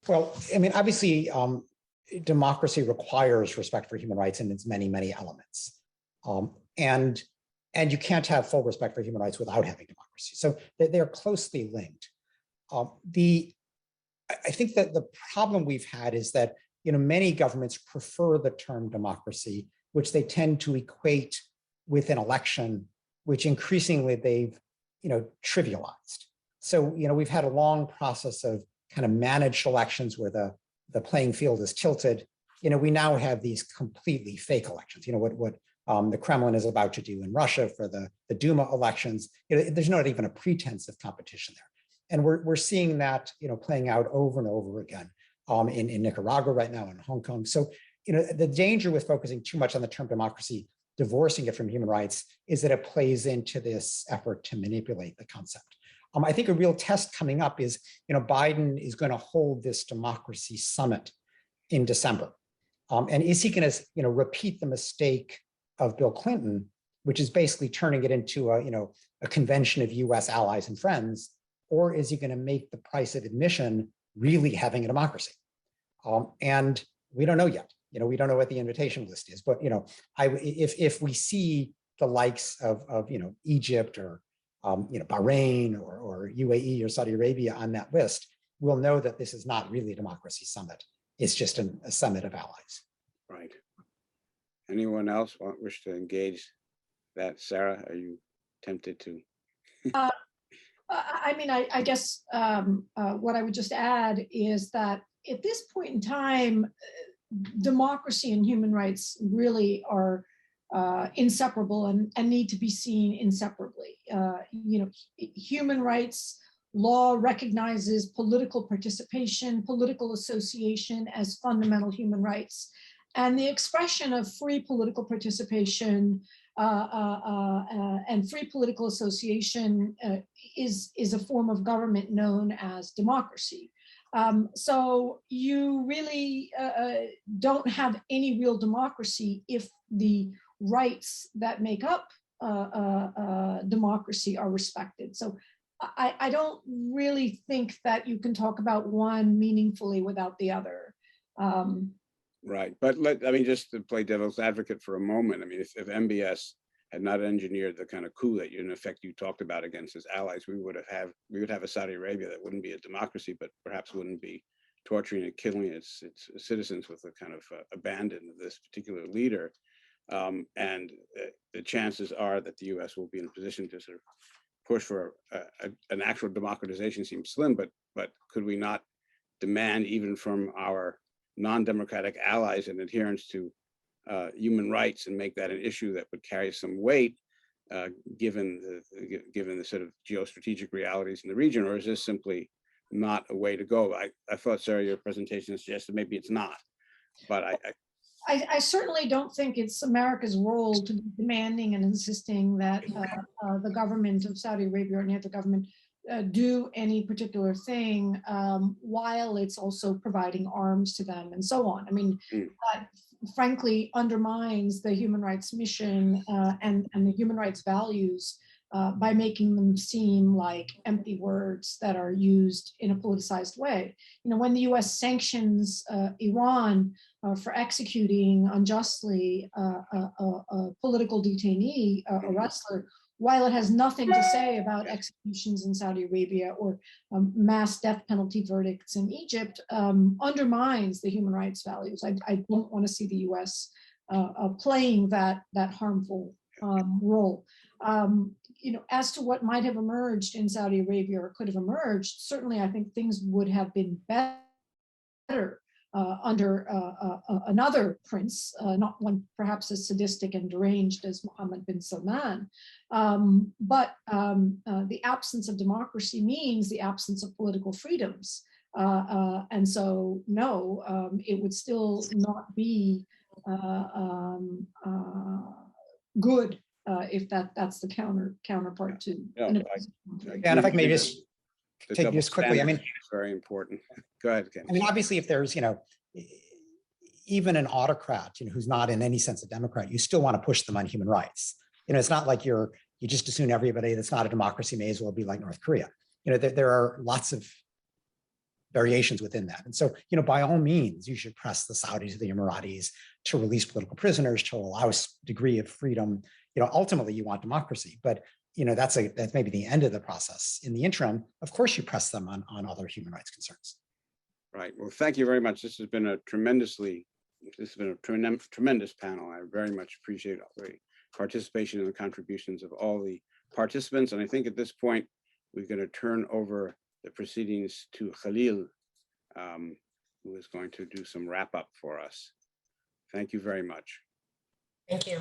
S5: Well, I mean, obviously, democracy requires respect for human rights in its many, many elements. And you can't have full respect for human rights without having democracy. So they're closely linked. I think that the problem we've had is that, many governments prefer the term democracy, which they tend to equate with an election, which increasingly they've, trivialized. So, we've had a long process of kind of managed elections where the playing field is tilted. We now have these completely fake elections. What the Kremlin is about to do in Russia for the Duma elections. There's not even a pretense of competition there. And we're seeing that, playing out over and over again in Nicaragua right now, in Hong Kong. So, the danger with focusing too much on the term democracy, divorcing it from human rights, is that it plays into this effort to manipulate the concept. I think a real test coming up is, Biden is going to hold this democracy summit in December. And is he going to, repeat the mistake of Bill Clinton, which is basically turning it into a convention of US allies and friends, or is he going to make the price of admission really having a democracy? And we don't know yet. We don't know what the invitation list is, but if we see the likes of Egypt or Bahrain or UAE or Saudi Arabia on that list, we'll know that this is not really a democracy summit. It's just a summit of allies.
S1: Right. Anyone else wish to engage that? Sarah, are you tempted to?
S4: I guess what I would just add is that at this point in time, democracy and human rights really are inseparable and need to be seen inseparably. Human rights law recognizes political participation, political association as fundamental human rights. And the expression of free political participation and free political association is a form of government known as democracy. So you really don't have any real democracy if the rights that make up democracy are respected. So I don't really think that you can talk about one meaningfully without the other.
S1: Right, but just to play devil's advocate for a moment, if MBS had not engineered the kind of coup that in effect you talked about against its allies, we would have a Saudi Arabia that wouldn't be a democracy, but perhaps wouldn't be torturing and killing its citizens with a kind of abandon of this particular leader. And the chances are that the U.S. will be in a position to sort of push for an actual democratization seems slim, but could we not demand even from our non-democratic allies and adherence to human rights and make that an issue that would carry some weight, given the sort of geostrategic realities in the region, or is this simply not a way to go? I thought, Sarah, your presentation suggested maybe it's not, but
S4: I certainly don't think it's America's role to be demanding and insisting that the government of Saudi Arabia or any other government do any particular thing while it's also providing arms to them and so on. That frankly undermines the human rights mission and the human rights values by making them seem like empty words that are used in a politicized way. When the US sanctions Iran for executing unjustly a political detainee, a wrestler, while it has nothing to say about executions in Saudi Arabia or mass death penalty verdicts in Egypt, undermines the human rights values. I don't want to see the US playing that harmful role. As to what might have emerged in Saudi Arabia or could have emerged, certainly I think things would have been better under another prince, not one perhaps as sadistic and deranged as Mohammed bin Salman. But the absence of democracy means the absence of political freedoms. And so, no, it would still not be good if that's the counterpart to.
S5: And if I may just take this quickly,
S1: it's very important. Go ahead, Ken.
S5: Obviously, if there's, even an autocrat, who's not in any sense a Democrat, you still want to push them on human rights. It's not like you just assume everybody that's not a democracy may as well be like North Korea. There are lots of variations within that. And so, by all means, you should press the Saudis, the Emiratis to release political prisoners, to allow a degree of freedom. Ultimately, you want democracy, but that's maybe the end of the process. In the interim, of course, you press them on other human rights concerns.
S1: Right. Well, thank you very much. This has been a tremendous panel. I very much appreciate all the participation and the contributions of all the participants. And I think at this point, we're going to turn over the proceedings to Khalil, who is going to do some wrap up for us. Thank you very much.
S3: Thank you.